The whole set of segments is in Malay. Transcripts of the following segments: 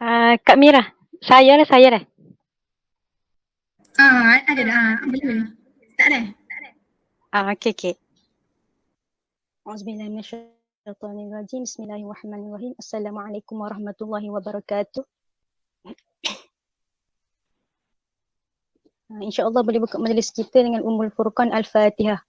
Kak Mira, saya dah. Ada dah. Boleh. Start dah. Okey, okey. Auzubillahi minasyaitonirrajim. Bismillahirrahmanirrahim. Assalamualaikum warahmatullahi wabarakatuh. InsyaAllah boleh buka majlis kita dengan Ummul Furqan Al-Fatihah.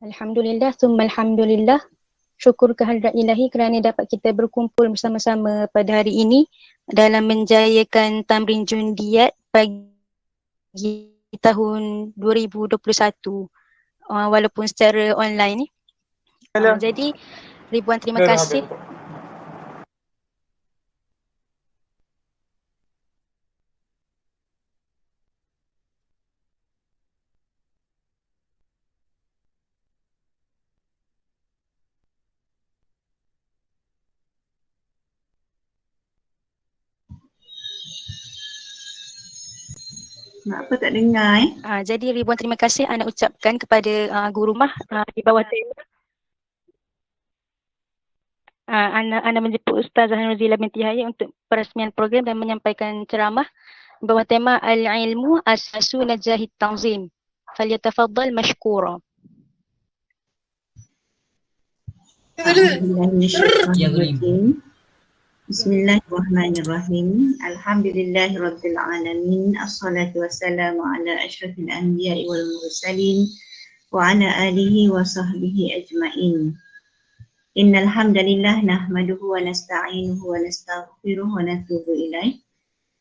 Alhamdulillah, thumma alhamdulillah. Syukur kehadrat ilahi kerana dapat kita berkumpul bersama-sama pada hari ini dalam menjayakan Tamrin Jundiyat pagi tahun 2021 walaupun secara online ni. Jadi ribuan terima kasih. Apa tak dengar Jadi ribuan terima kasih Ana ucapkan kepada guru rumah di bawah tema. Ana menjemput Ustazah Nurzilah binti Yahya untuk peresmian program dan menyampaikan ceramah di bawah tema Al-Ilmu Asasu Najahit Tanzim. Falyatafaddal mashkura. Bismillahirrahmanirrahim. Alhamdulillahirabbil alamin. Assalatu wassalamu ala asyrafil anbiya'i wal mursalin wa ala alihi wa sahbihi ajma'in. Innal hamdalillah nahmaduhu wa nasta'inuhu wa nastaghfiruh wa natubu ilaih.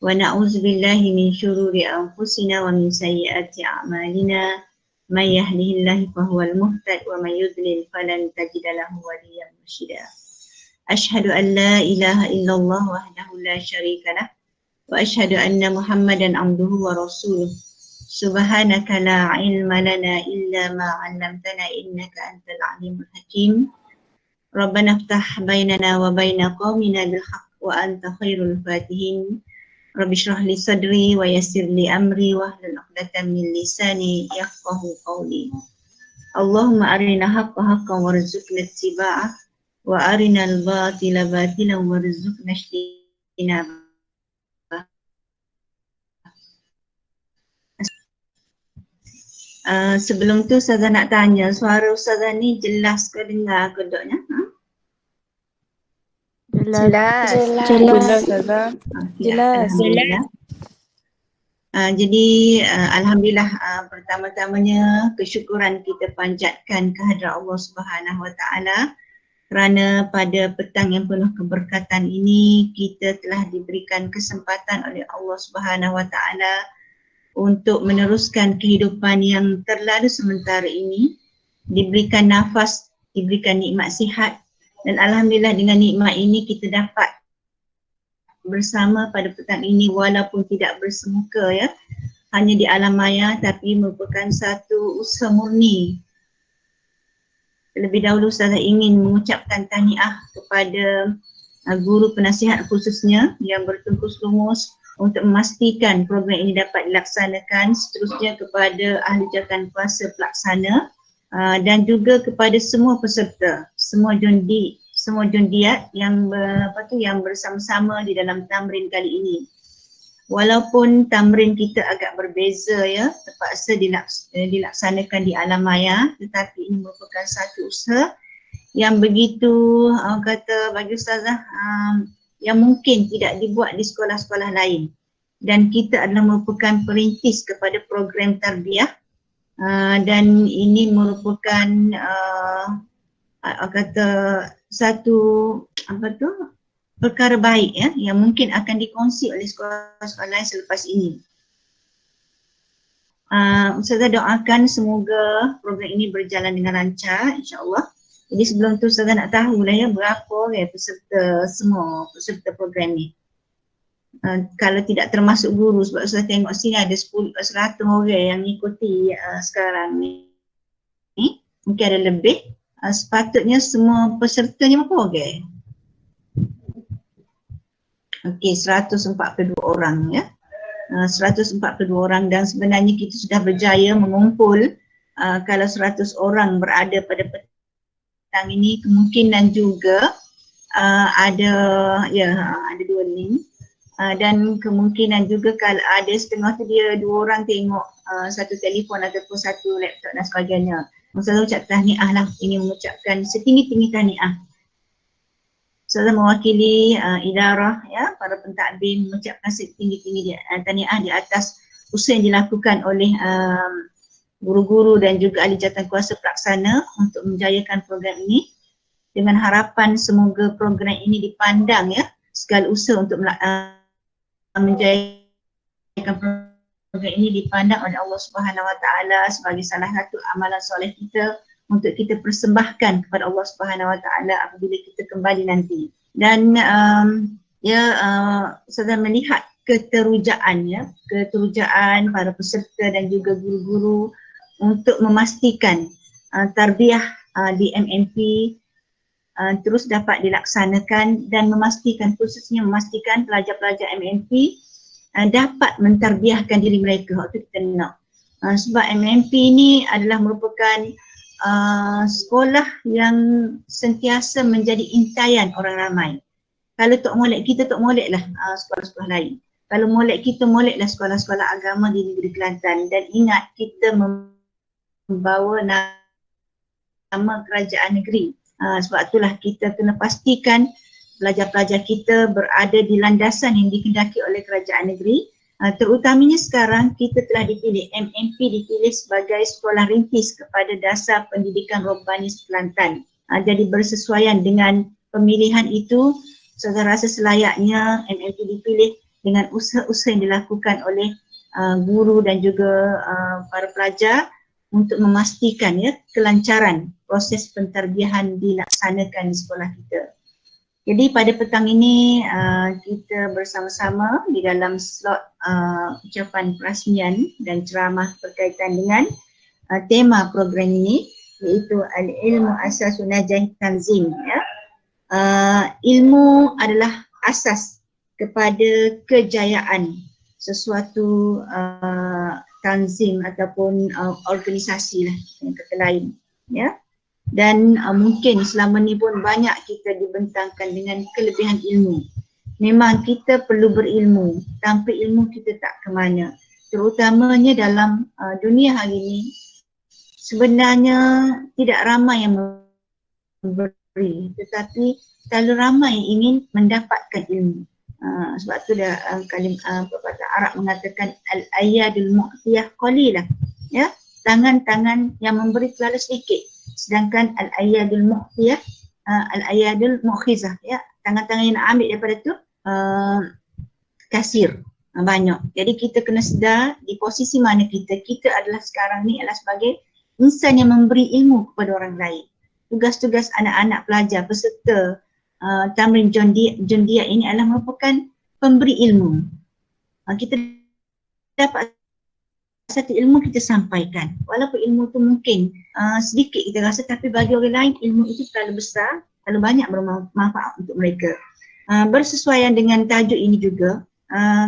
Wa na'udzu billahi min syururi anfusina wa min sayyiati a'malina. May yahdihillahu fahuwal muhtad wa may yudlil falan tajida lahu waliyyan mursyida. Ashhadu an la ilaha illallah wahdahu la syarika lah wa ashhadu anna Muhammadan abduhu wa rasuluh. Subhanaka la ilma lana illa ma 'allamtana innaka antal alimul hakim. Rabbana iftah bainana wa baina qaumina bil haqq wa anta khairul fatihin. Rabbi shrah li sadri wa yassir li amri wa hlul 'uqdatam min lisani yafqahu qawli. Allahumma arina haqqa haqqan warzuqna ittiba'ah wa arinal batila batilan warzuqna ijtinabah. Sebelum tu Ustazah nak tanya, suara Ustazah ni jelas ke dengar kedoknya? Jelas. Jelas. Alhamdulillah. Jadi alhamdulillah, pertama-tamanya kesyukuran kita panjatkan kehadrat Allah Subhanahu Wa Taala kerana pada petang yang penuh keberkatan ini kita telah diberikan kesempatan oleh Allah Subhanahu Wa Taala untuk meneruskan kehidupan yang terlalu sementara ini, diberikan nafas, diberikan nikmat sihat, dan alhamdulillah dengan nikmat ini kita dapat bersama pada petang ini walaupun tidak bersemuka ya, hanya di alam maya, tapi merupakan satu usaha murni. Lebih dahulu saya ingin mengucapkan tahniah kepada guru penasihat khususnya yang bertungkus lumus untuk memastikan program ini dapat dilaksanakan, seterusnya kepada ahli jawatan kuasa pelaksana dan juga kepada semua peserta, semua jundiat yang yang bersama-sama di dalam tamrin kali ini. Walaupun tamrin kita agak berbeza ya, terpaksa dilaksanakan di alam maya, tetapi ini merupakan satu usaha yang begitu bagi Ustazah yang mungkin tidak dibuat di sekolah-sekolah lain, dan kita adalah merupakan perintis kepada program tarbiyah dan ini merupakan satu perkara baik ya, yang mungkin akan dikongsi oleh sekolah-sekolah lain selepas ini. Ustazah doakan semoga program ini berjalan dengan lancar insya-Allah. Jadi sebelum tu Ustazah nak tahu lah ya, berapa peserta program ni. Kalau tidak termasuk guru, sebab Ustazah tengok sini ada 100 orang yang mengikuti sekarang ni. Mungkin ada lebih. Sepatutnya semua pesertanya berapa orang? Okey, 142 orang ya. 142 orang, dan sebenarnya kita sudah berjaya mengumpul kalau 100 orang berada pada petang ini, kemungkinan juga ada ada 2 link dan kemungkinan juga kalau ada setengah tu dia 2 orang tengok satu telefon ataupun satu laptop dan sebagainya. Saya ucap tahniah lah, ingin mengucapkan setinggi-tinggi tahniah. Saya mewakili idarah ya, para pentadbir mengucapkan setinggi-tinggi tahniah di atas usaha yang dilakukan oleh guru-guru dan juga ahli jawatankuasa pelaksana untuk menjayakan program ini, dengan harapan semoga program ini dipandang ya, segala usaha untuk menjayakan program ini dipandang oleh Allah Subhanahu Wa Taala sebagai salah satu amalan soleh kita untuk kita persembahkan kepada Allah Subhanahu Wa Taala apabila kita kembali nanti. Dan saya melihat keterujaan para peserta dan juga guru-guru untuk memastikan tarbiyah di MMP terus dapat dilaksanakan, dan khususnya memastikan pelajar-pelajar MMP dapat mentarbiahkan diri mereka waktu kita nak. Sebab MMP ini adalah merupakan sekolah yang sentiasa menjadi intayan orang ramai. Kalau tak molek kita, tak molek lah sekolah-sekolah lain. Kalau molek kita, molek lah sekolah-sekolah agama di negeri Kelantan. Dan ingat, kita membawa nama kerajaan negeri. Sebab itulah kita kena pastikan pelajar-pelajar kita berada di landasan yang dikehendaki oleh kerajaan negeri. Terutamanya sekarang kita telah dipilih, MMP dipilih sebagai sekolah rintis kepada dasar pendidikan Robbani Kelantan. Jadi bersesuaian dengan pemilihan itu, saya rasa selayaknya MMP dipilih dengan usaha-usaha yang dilakukan oleh guru dan juga para pelajar untuk memastikan ya kelancaran proses pentarbiahan dilaksanakan di sekolah kita. Jadi pada petang ini kita bersama-sama di dalam slot ucapan perasmian dan ceramah berkaitan dengan tema program ini, iaitu Al-Ilmu Asasun Najah Tanzim ya. Ilmu adalah asas kepada kejayaan sesuatu tanzim ataupun organisasi lah yang kata lain ya. Dan mungkin selama ni pun banyak kita dibentangkan dengan kelebihan ilmu. Memang kita perlu berilmu, tanpa ilmu kita tak ke mana. Terutamanya dalam dunia hari ini, sebenarnya tidak ramai yang memberi, tetapi terlalu ramai yang ingin mendapatkan ilmu. Sebab tu dah pepatah Arab mengatakan al-ayyadul mu'tiyah qalilah ya, tangan-tangan yang memberi terlalu sedikit, sedangkan al-ayyadul mu'tiyah al-ayyadul mu'khizah ya, tangan-tangan yang nak ambil daripada tu kasir banyak. Jadi kita kena sedar di posisi mana kita adalah sekarang ni adalah sebagai insan yang memberi ilmu kepada orang lain. Tugas-tugas anak-anak pelajar peserta Tamrin Jundiat ini adalah merupakan pemberi ilmu. Kita dapat satu ilmu kita sampaikan. Walaupun ilmu tu mungkin sedikit kita rasa, tapi bagi orang lain ilmu itu terlalu besar, terlalu banyak bermanfaat untuk mereka. Bersesuaian dengan tajuk ini juga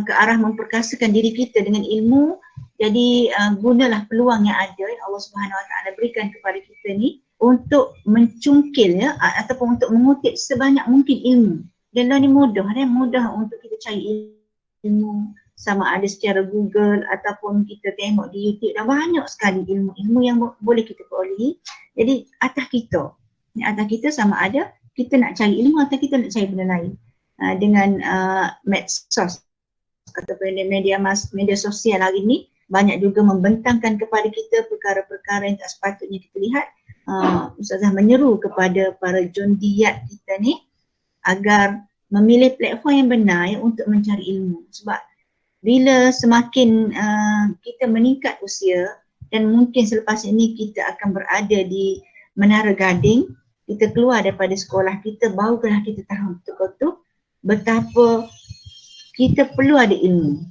ke arah memperkasakan diri kita dengan ilmu. Jadi gunalah peluang yang ada yang Allah Subhanahu Wa Taala berikan kepada kita ni untuk mencungkil ya, ataupun untuk mengutip sebanyak mungkin ilmu. Dan ni mudah untuk kita cari ilmu, sama ada secara Google ataupun kita tengok di YouTube. Dah banyak sekali ilmu yang boleh kita perolehi. Jadi atas kita sama ada kita nak cari ilmu atau kita nak cari benda lain. Dengan medsos ataupun media sosial hari ni banyak juga membentangkan kepada kita perkara-perkara yang tak sepatutnya kita lihat. Ustazah menyeru kepada para jundiat kita ni agar memilih platform yang benar ya, untuk mencari ilmu. Sebab bila semakin kita meningkat usia, dan mungkin selepas ini kita akan berada di Menara Gading, kita keluar daripada sekolah kita, barulah kita tahu betul-betul betapa kita perlu ada ilmu.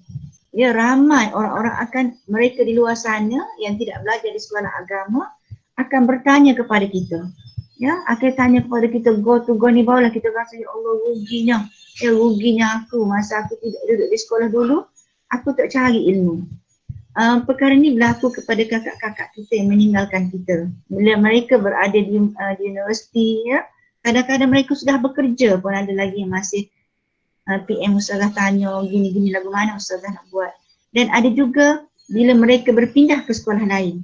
Ya, ramai orang-orang mereka di luar sana yang tidak belajar di sekolah agama akan bertanya kepada kita, Ya, akhir tanya kepada kita go ni barulah kita rasa ya Allah ruginya aku masa aku tidak duduk di sekolah dulu, aku tak cari ilmu. Perkara ni berlaku kepada kakak-kakak kita yang meninggalkan kita. Bila mereka berada di universiti, ya, kadang-kadang mereka sudah bekerja pun ada lagi yang masih PM ustazah tanya gini-gini lagu mana ustazah nak buat. Dan ada juga bila mereka berpindah ke sekolah lain.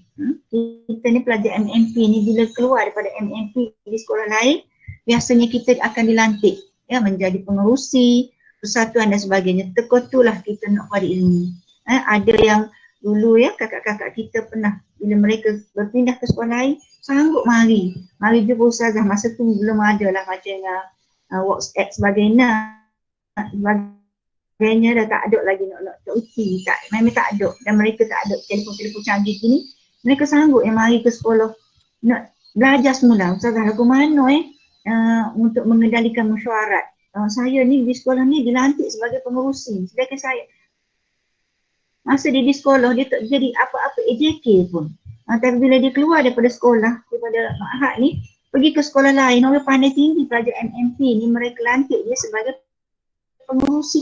Kita ni pelajar MMP ni bila keluar daripada MMP di sekolah lain, biasanya kita akan dilantik ya menjadi pengerusi, persatuan dan sebagainya. Terkotulah kita nak pada ilmu. Ada yang dulu ya kakak-kakak kita pernah bila mereka berpindah ke sekolah lain, sanggup mari jumpa ustazah. Masa tu belum ada lah macam WhatsApp sebagainya dah tak ada lagi nak uji, memang tak ada, dan mereka tak ada telefon canggih gini. Mereka sanggup yang mari ke sekolah nak belajar semula. Ustazah lagu mana untuk mengendalikan mesyuarat, saya ni di sekolah ni dilantik sebagai pengerusi, sedangkan saya masa dia di sekolah dia tak jadi apa-apa AJK pun. Tapi bila dia keluar daripada sekolah, daripada ma'had ni, pergi ke sekolah lain, orang pandai tinggi pelajar MMP ni, mereka lantik dia sebagai pengurusi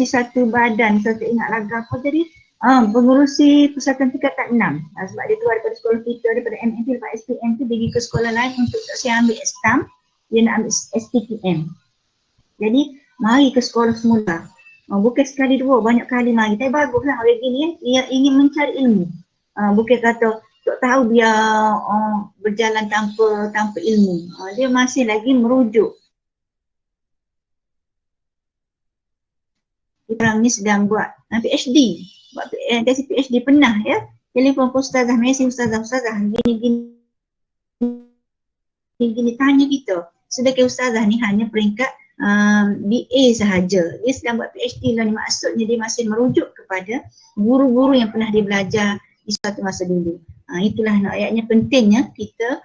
satu badan, saya tak ingat lagu apa tadi, pengurusi persatuan tingkatan 6. Sebab dia keluar daripada sekolah kita, daripada MMP lepas SPM tu pergi ke sekolah lain untuk saya ambil STAM, dia nak ambil STPM. Jadi mari ke sekolah semula, bukan sekali dua, banyak kali mari. Tapi baguslah orang gini dia ingin mencari ilmu, bukan kata tak tahu dia berjalan tanpa ilmu. Dia masih lagi merujuk. Orang ni sedang buat PhD, buat tesis PhD pernah ya. Telefon ke ustazah, mesej ustazah gini tanya kita. Sedangkan ustazah ni hanya peringkat BA sahaja. Dia sedang buat PhD lah ni, maksudnya dia masih merujuk kepada guru-guru yang pernah dia belajar di suatu masa dulu. Itulah ayatnya pentingnya kita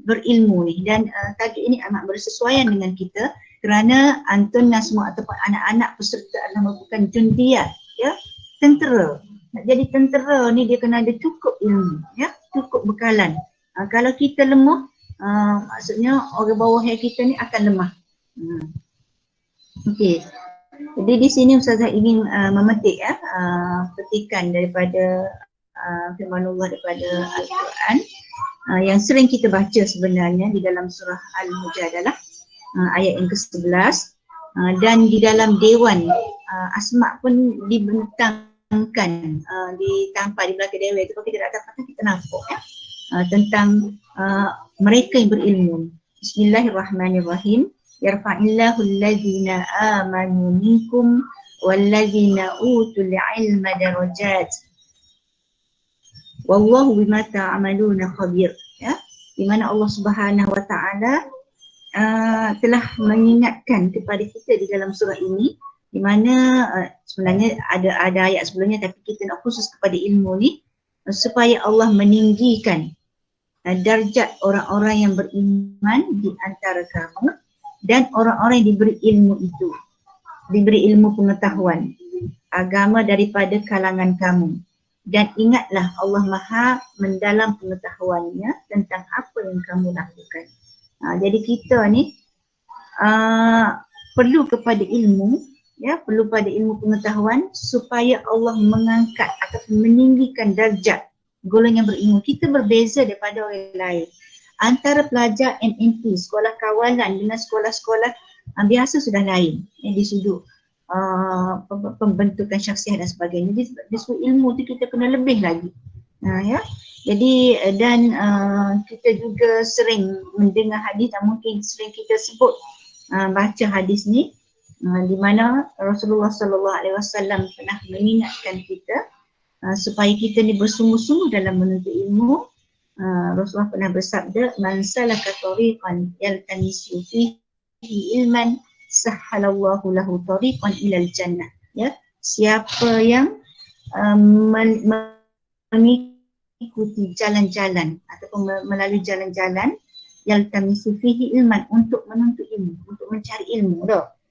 berilmu ni, dan tajuk ini amat bersesuaian dengan kita kerana antunna semua ataupun anak-anak peserta adalah merupakan jundiat, ya, tentera. Nak jadi tentera ni dia kena ada cukup ilmu, ya, cukup bekalan. Kalau kita lemah, maksudnya orang bawah kita ni akan lemah. Okey. Jadi di sini Ustazah ingin memetik petikan daripada firman Allah daripada Al-Quran yang sering kita baca sebenarnya di dalam surah Al-Mujadalah ayat yang ke-11, dan di dalam Dewan Asma' pun dibentangkan, ditampar di belakang dewan itu. Kalau kita tak dapat kita nampak ya, tentang mereka yang berilmu. Bismillahirrahmanirrahim. Yarfa'illahu alladhina amanu minkum walladhina utul ilma darajat. Wallahu bima ta'amaluna khabir. Ya, di mana Allah Subhanahu wa taala telah mengingatkan kepada kita di dalam surah ini, di mana sebenarnya ada ayat sebelumnya, tapi kita nak khusus kepada ilmu ni supaya Allah meninggikan darjat orang-orang yang beriman di antara kamu dan orang-orang yang diberi ilmu itu, diberi ilmu pengetahuan agama daripada kalangan kamu. Dan ingatlah Allah Maha mendalam pengetahuannya tentang apa yang kamu lakukan. Jadi kita ni perlu kepada ilmu, ya, perlu pada ilmu pengetahuan supaya Allah mengangkat atau meninggikan darjat golongan berilmu. Kita berbeza daripada orang lain. Antara pelajar MMP, sekolah kawalan dengan sekolah-sekolah biasa sudah lain, di sudut pembentukan syakhsiah dan sebagainya. Di sudut ilmu tu kita kena lebih lagi. Ya. Jadi dan kita juga sering mendengar hadis, dan mungkin sering kita sebut baca hadis ni, di mana Rasulullah sallallahu alaihi wasallam pernah mengingatkan kita supaya kita ni bersungguh-sungguh dalam menuntut ilmu. Rasulullah pernah bersabda, man salaka tariqan yaltamisu fihi ilman sahhalallahu lahu tariqan ilal jannah. Ya, siapa yang mengikuti jalan-jalan ataupun melalui jalan-jalan yaltamisu fihi ilman, untuk menuntut ilmu, untuk mencari ilmu,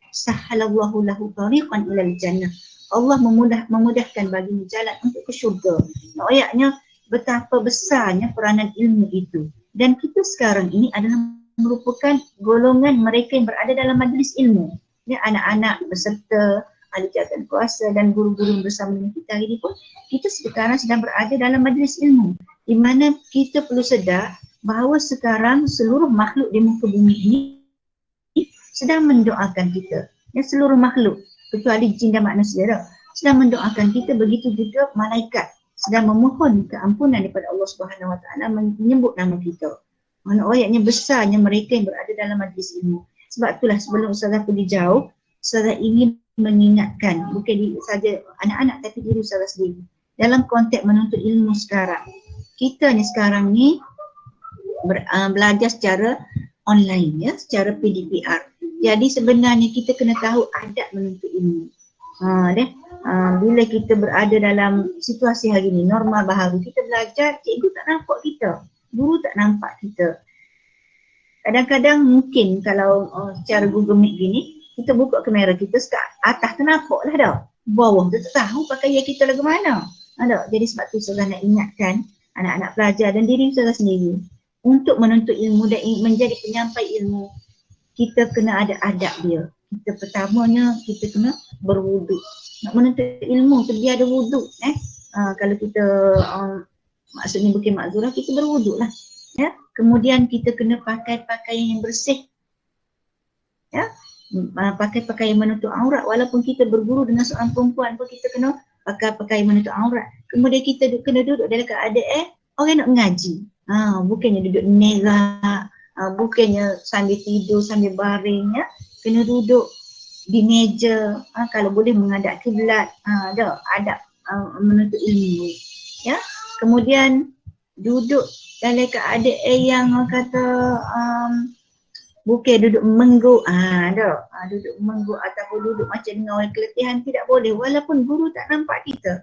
sahhalallahu lahu tariqan ilal jannah. Allah memudahkan baginya jalan untuk ke syurga. Ayatnya betapa besarnya peranan ilmu itu. Dan kita sekarang ini adalah merupakan golongan mereka yang berada dalam majlis ilmu. Ya, anak-anak beserta ahli jawatan kuasa dan guru-guru bersama dengan kita hari ini pun, kita sekarang sedang berada dalam majlis ilmu, di mana kita perlu sedar bahawa sekarang seluruh makhluk di muka bumi ini sedang mendoakan kita. Ya, seluruh makhluk kecuali jin dan manusia sedang mendoakan kita, begitu juga malaikat sedang memohon keampunan daripada Allah Subhanahu Wa Taala, menyebut nama kita. Mana ayatnya besarnya mereka yang berada dalam majlis ilmu. Sebab itulah sebelum Ustazah pergi jauh, Ustazah ingin mengingatkan bukan saja anak-anak tapi diri Ustazah sendiri dalam konteks menuntut ilmu sekarang. Kita ni sekarang ni belajar secara online, ya, secara PDPR. Jadi sebenarnya kita kena tahu adab menuntut ilmu. Bila kita berada dalam situasi hari ini, norma baharu, kita belajar, cikgu tak nampak kita, guru tak nampak kita. Kadang-kadang mungkin kalau secara Google Meet gini, kita buka kamera kita sekat atas tu nampak lah dah. Bawah tu tak tahu pakaian kita lagu mana. Ada. Jadi sebab tu saya nak ingatkan anak-anak pelajar dan diri saya sendiri untuk menuntut ilmu dan menjadi penyampai ilmu, kita kena ada adab dia. Kita pertamanya kita kena berwuduk. Nak menuntut ilmu tu dia ada wuduk. Kalau kita maksudnya bukan makzurah, kita berwuduk lah. Ya. Kemudian kita kena pakai pakaian yang bersih. Ya. Pakai pakaian menutup aurat, walaupun kita berguru dengan seorang perempuan pun kita kena pakai pakaian menutup aurat. Kemudian kita kena duduk dalam keadaan orang nak mengaji. Bukannya duduk negak, bukannya sambil tidur, sambil baring, ya. Kena duduk di meja, kalau boleh menghadap kiblat, ada adab menuntut ilmu, ya. Kemudian duduk dalam keadaan yang kata bukan duduk mengguk, duduk mengguk ataupun duduk macam dengan orang keletihan, tidak boleh walaupun guru tak nampak kita.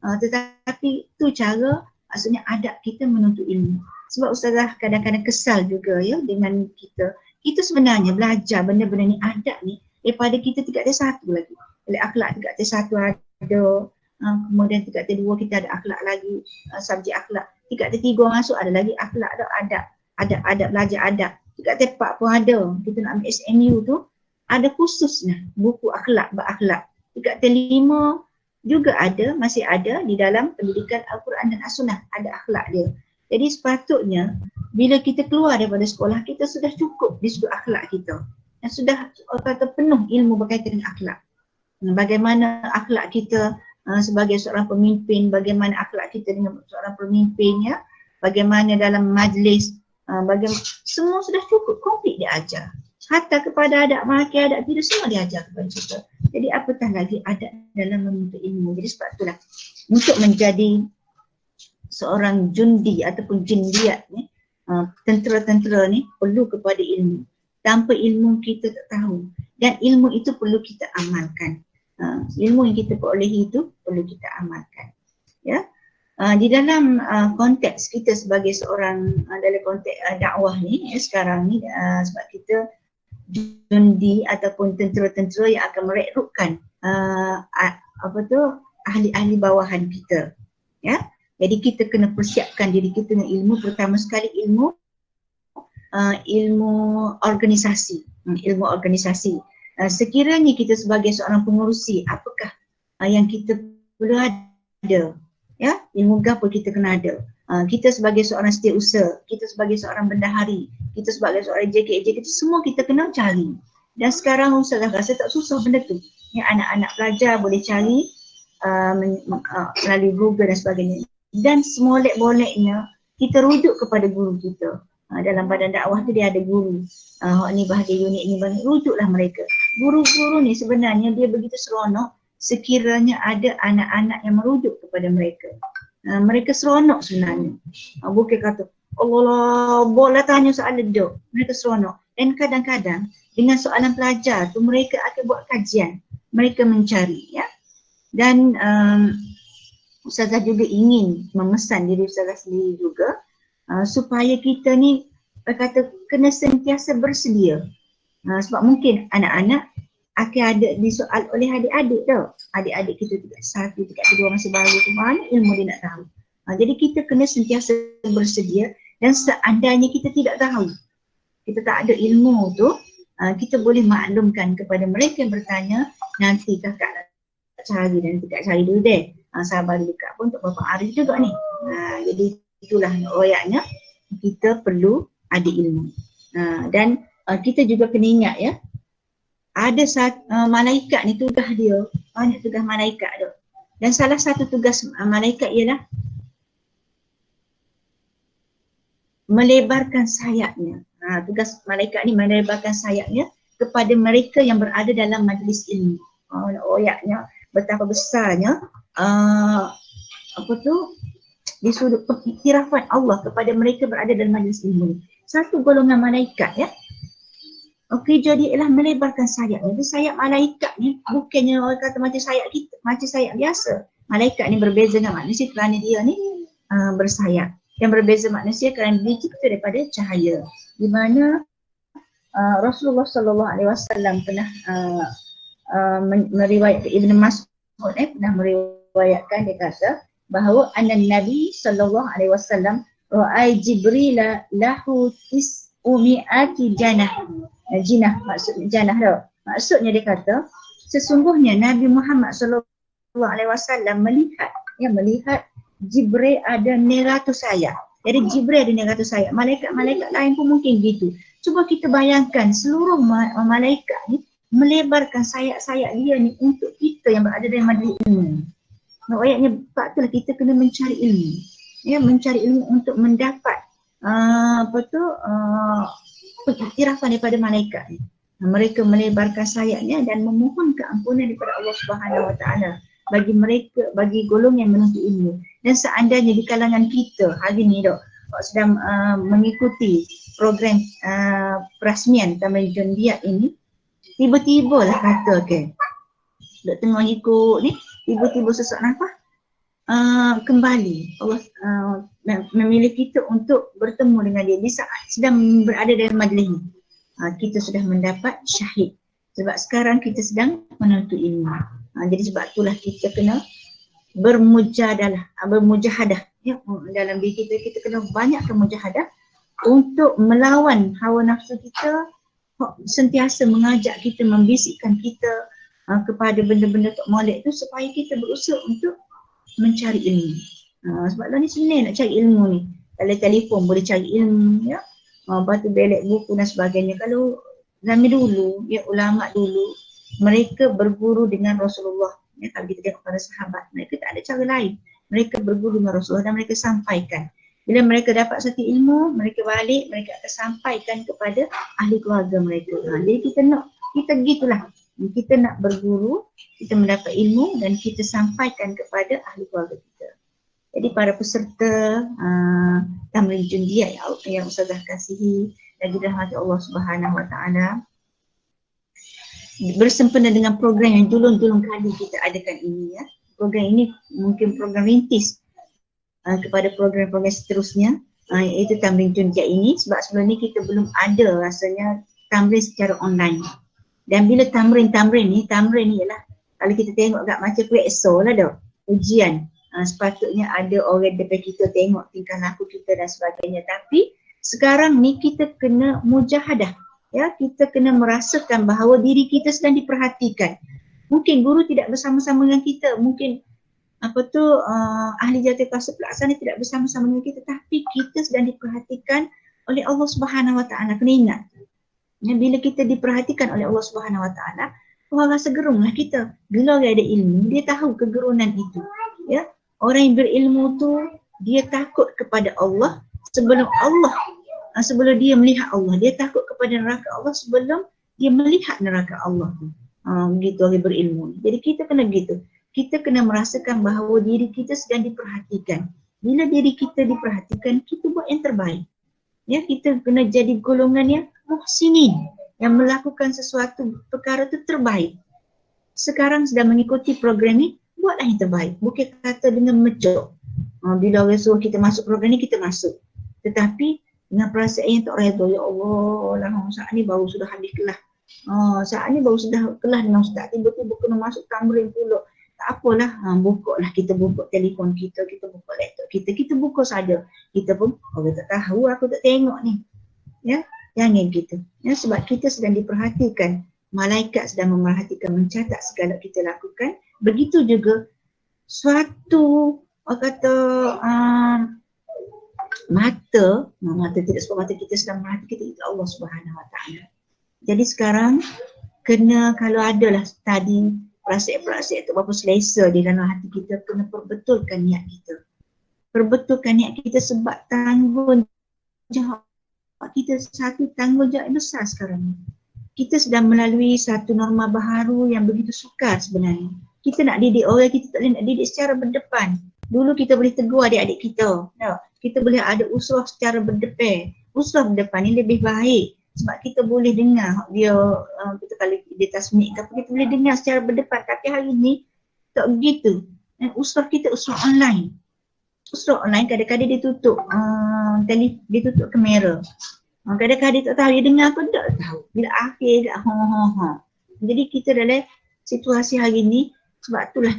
Tetapi tu cara, maksudnya adab kita menuntut ilmu. Sebab Ustazah kadang-kadang kesal juga, ya, dengan kita. Kita sebenarnya belajar benda-benda ni, adab ni, daripada kita tingkat T1 lagi. Oleh akhlak tingkat T1 ada, kemudian tingkat T2 kita ada akhlak lagi, subjek akhlak. Tingkat T3 masuk ada lagi akhlak, ada adab belajar adab. Tingkat T4 pun ada, kita nak ambil SMU tu, ada khususnya buku akhlak, berakhlak. Tingkat T5 juga ada, masih ada di dalam pendidikan Al-Quran dan As-Sunnah, ada akhlak dia. Jadi sepatutnya bila kita keluar daripada sekolah, kita sudah cukup di sudut akhlak kita. Dan sudah kata penuh ilmu berkaitan dengan akhlak. Bagaimana akhlak kita sebagai seorang pemimpin, bagaimana akhlak kita dengan seorang pemimpin, ya. Bagaimana dalam majlis, bagaimana, semua sudah cukup, komplit dia ajar. Hatta kepada adab makan, adab tidur, semua diajar kepada kita. Jadi apatah lagi adab dalam menuntut ilmu. Jadi sebab itulah untuk menjadi seorang jundi ataupun jindiat ni, tentera-tentera ni perlu kepada ilmu. Tanpa ilmu kita tak tahu, dan ilmu itu perlu kita amalkan. Ilmu yang kita perolehi itu perlu kita amalkan. Ya, di dalam konteks kita sebagai seorang dalam konteks dakwah ni, ya, sekarang ni sebab kita jundi ataupun tentera-tentera yang akan merekrutkan ahli-ahli bawahan kita, ya. Jadi kita kena persiapkan diri kita dengan ilmu, pertama sekali ilmu organisasi, ilmu organisasi. Sekiranya kita sebagai seorang pengurusi, apakah yang kita perlu ada, ya, ilmu apa kita kena ada. Kita sebagai seorang setiausaha, kita sebagai seorang bendahari, kita sebagai seorang JKJ, kita semua kita kena cari. Dan sekarang Ustazah rasa tak susah benda tu. Ya, anak-anak pelajar boleh cari melalui Google dan sebagainya. Dan semolek-boleknya kita rujuk kepada guru kita. Dalam badan dakwah tu dia ada guru. Ni bahagian unit ni, rujuklah mereka. Guru-guru ni sebenarnya dia begitu seronok sekiranya ada anak-anak yang merujuk kepada mereka. Mereka seronok sebenarnya. Bukan kata Allah boleh tanya soalan duduk. Mereka seronok. Dan kadang-kadang dengan soalan pelajar tu mereka akan buat kajian. Mereka mencari, ya. Dan Ustazah juga ingin memesan diri Ustazah sendiri juga supaya kita ni kata kena sentiasa bersedia. Sebab mungkin anak-anak akan ada disoal oleh adik-adik tau. Adik-adik kita tingkat 1, tingkat 2 masih baru tu, mana ilmu dia nak tahu. Jadi kita kena sentiasa bersedia Dan seandainya kita tidak tahu, kita tak ada ilmu tu, kita boleh maklumkan kepada mereka yang bertanya, nanti kakak cari, nanti kakak cari dulu deh. Sabar dulu kak pun untuk Bapak Arif juga ni. Jadi itulah royaknya kita perlu ada ilmu. Dan kita juga kena ingat ya, ada malaikat ni tugas dia, banyak tugas malaikat tu. Dan salah satu tugas malaikat ialah melebarkan sayapnya. Tugas malaikat ni melebarkan sayapnya kepada mereka yang berada dalam majlis ilmu. Royaknya betapa besarnya di sudut pengiktirafan Allah kepada mereka berada dalam majlis ilmu. Satu golongan malaikat ya. Kerja dia ialah melebarkan sayap. Jadi sayap malaikat ni bukannya orang kata macam sayap kita, macam sayap biasa. Malaikat ni berbeza dengan manusia kerana dia ni bersayap. Yang berbeza manusia kerana dia cipta daripada cahaya. Di mana Rasulullah SAW pernah meriwayatkan, Ibn Mas'ud pernah meriwayatkan, dia kata bahawa Nabi SAW ra'ai Jibril lahu tis'umi'ati jinah, maksudnya janah dah. Maksudnya dia kata sesungguhnya Nabi Muhammad SAW melihat Jibril ada 900 sayap. Jadi Jibril ada 900 sayap. Malaikat-malaikat lain pun mungkin gitu. Cuba kita bayangkan seluruh malaikat ni melebarkan sayap-sayap dia ni untuk kita yang berada dalam majlis ilmu. Ayatnya itulah kita kena mencari ilmu. Ya, mencari ilmu untuk mendapat pengiktirafan daripada malaikat ni. Mereka melebarkan sayapnya dan memohon keampunan daripada Allah Subhanahu Wa Taala bagi mereka, bagi golongan yang menuntut ilmu. Dan seandainya di kalangan kita hari ni dok sedang mengikuti program perasmian Tamrin Jundiat ini, tiba-tiba lah kata dok tengah ikut ni, tiba-tiba sesak nafas kembali Allah memilih kita untuk bertemu dengan dia di saat sedang berada dalam majlis ni. Kita sudah mendapat syahid sebab sekarang kita sedang menuntut ilmu. Jadi sebab itulah kita kena bermujahadah ya, dalam diri kita kena banyakkan mujahadah untuk melawan hawa nafsu kita, sentiasa mengajak kita, membisikkan kita kepada benda-benda tak molek tu supaya kita berusaha untuk mencari ilmu. Sebab lah ni senang nak cari ilmu ni. Kalau telefon boleh cari ilmu ya. Lepas tu belek buku dan sebagainya. Kalau zaman dulu, ya ulama dulu, mereka berguru dengan Rasulullah. Ya, kalau kita tengok para sahabat, mereka tak ada cara lain. Mereka berguru dengan Rasulullah dan mereka sampaikan. Bila mereka dapat satu ilmu, mereka balik, mereka akan sampaikan kepada ahli keluarga mereka. Jadi kita gitulah. Kita nak berguru, kita mendapat ilmu dan kita sampaikan kepada ahli keluarga kita. Jadi para peserta Tamrin Jundiat yang Ustazah kasihi dan dirahmati Allah Subhanahu Wa Taala, bersempena dengan program yang julung-julung kali kita adakan ini ya. Program ini mungkin program rintis kepada program-program seterusnya, iaitu Tamrin Jundiat ini, sebab sebelum ni kita belum ada rasanya tamrin secara online. Dan bila tamrin ni ialah kalau kita tengok kat macam kuekso lah dah, ujian. Sepatutnya ada orang depan kita tengok tingkah laku kita dan sebagainya. Tapi sekarang ni kita kena mujahadah. Ya, kita kena merasakan bahawa diri kita sedang diperhatikan. Mungkin guru tidak bersama-sama dengan kita, mungkin ahli jawatan pelaksana tidak bersama-sama dengan kita, tapi kita sedang diperhatikan oleh Allah Subhanahu Wa Taala. Kena ingat. Ya, bila kita diperhatikan oleh Allah Subhanahu Wa Taala, orang rasa gerunglah kita. Bila orang ada ilmu, dia tahu kegerunan itu. Ya, orang yang berilmu tu dia takut kepada Allah sebelum dia melihat Allah. Dia takut kepada neraka Allah sebelum dia melihat neraka Allah tu. Begitu orang berilmu. Jadi kita kena begitu. Kita kena merasakan bahawa diri kita sedang diperhatikan. Bila diri kita diperhatikan, kita buat yang terbaik. Ya, kita kena jadi golongan yang muhsinin, yang melakukan sesuatu perkara itu terbaik. Sekarang sedang mengikuti program ni, buatlah yang terbaik. Bukan kata dengan mecok. Bila orang suruh kita masuk program ni, kita masuk. Tetapi dengan perasaan yang tak redha, ya Allah, saat ni baru sudah habis kelas. Saat ni baru sudah kelas dengan ustaz, tiba-tiba kena masuk tamrin pula. Tak apalah, buka lah, kita buka telefon kita, kita buka laptop kita buka saja. Kita pun, orang tak tahu, aku tak tengok ni. Ya, jangan gitu. Ya, sebab kita sedang diperhatikan. Malaikat sedang memerhatikan, mencatat segala kita lakukan. Begitu juga suatu, orang kata, mata tidak sebab mata kita sedang merhati kita, itu Allah Subhanahu Wa Taala. Jadi sekarang kena, kalau adalah tadi perasaan-perasaan atau apa selesa di dalam hati kita, kena perbetulkan niat kita. Perbetulkan niat kita sebab tanggungjawab kita, satu tanggungjawab yang besar sekarang ni. Kita sedang melalui satu norma baharu yang begitu sukar sebenarnya. Kita nak didik orang, kita tak boleh nak didik secara berdepan. Dulu kita boleh tegur adik-adik kita. Kita boleh ada usrah secara berdepan. Usrah berdepan ni lebih baik. Sebab kita boleh dengar dia, kita kalau dia tasmik ke apa, kita boleh dengar secara berdepan. Tapi hari ni tak begitu. Dan usrah kita usrah online. Usrah online kadang-kadang dia tutup, dia tutup kamera. Kadang-kadang dia tak tahu, dia dengar pun tak tahu. Bila akhir dia Jadi kita dalam situasi hari ni, sebab itulah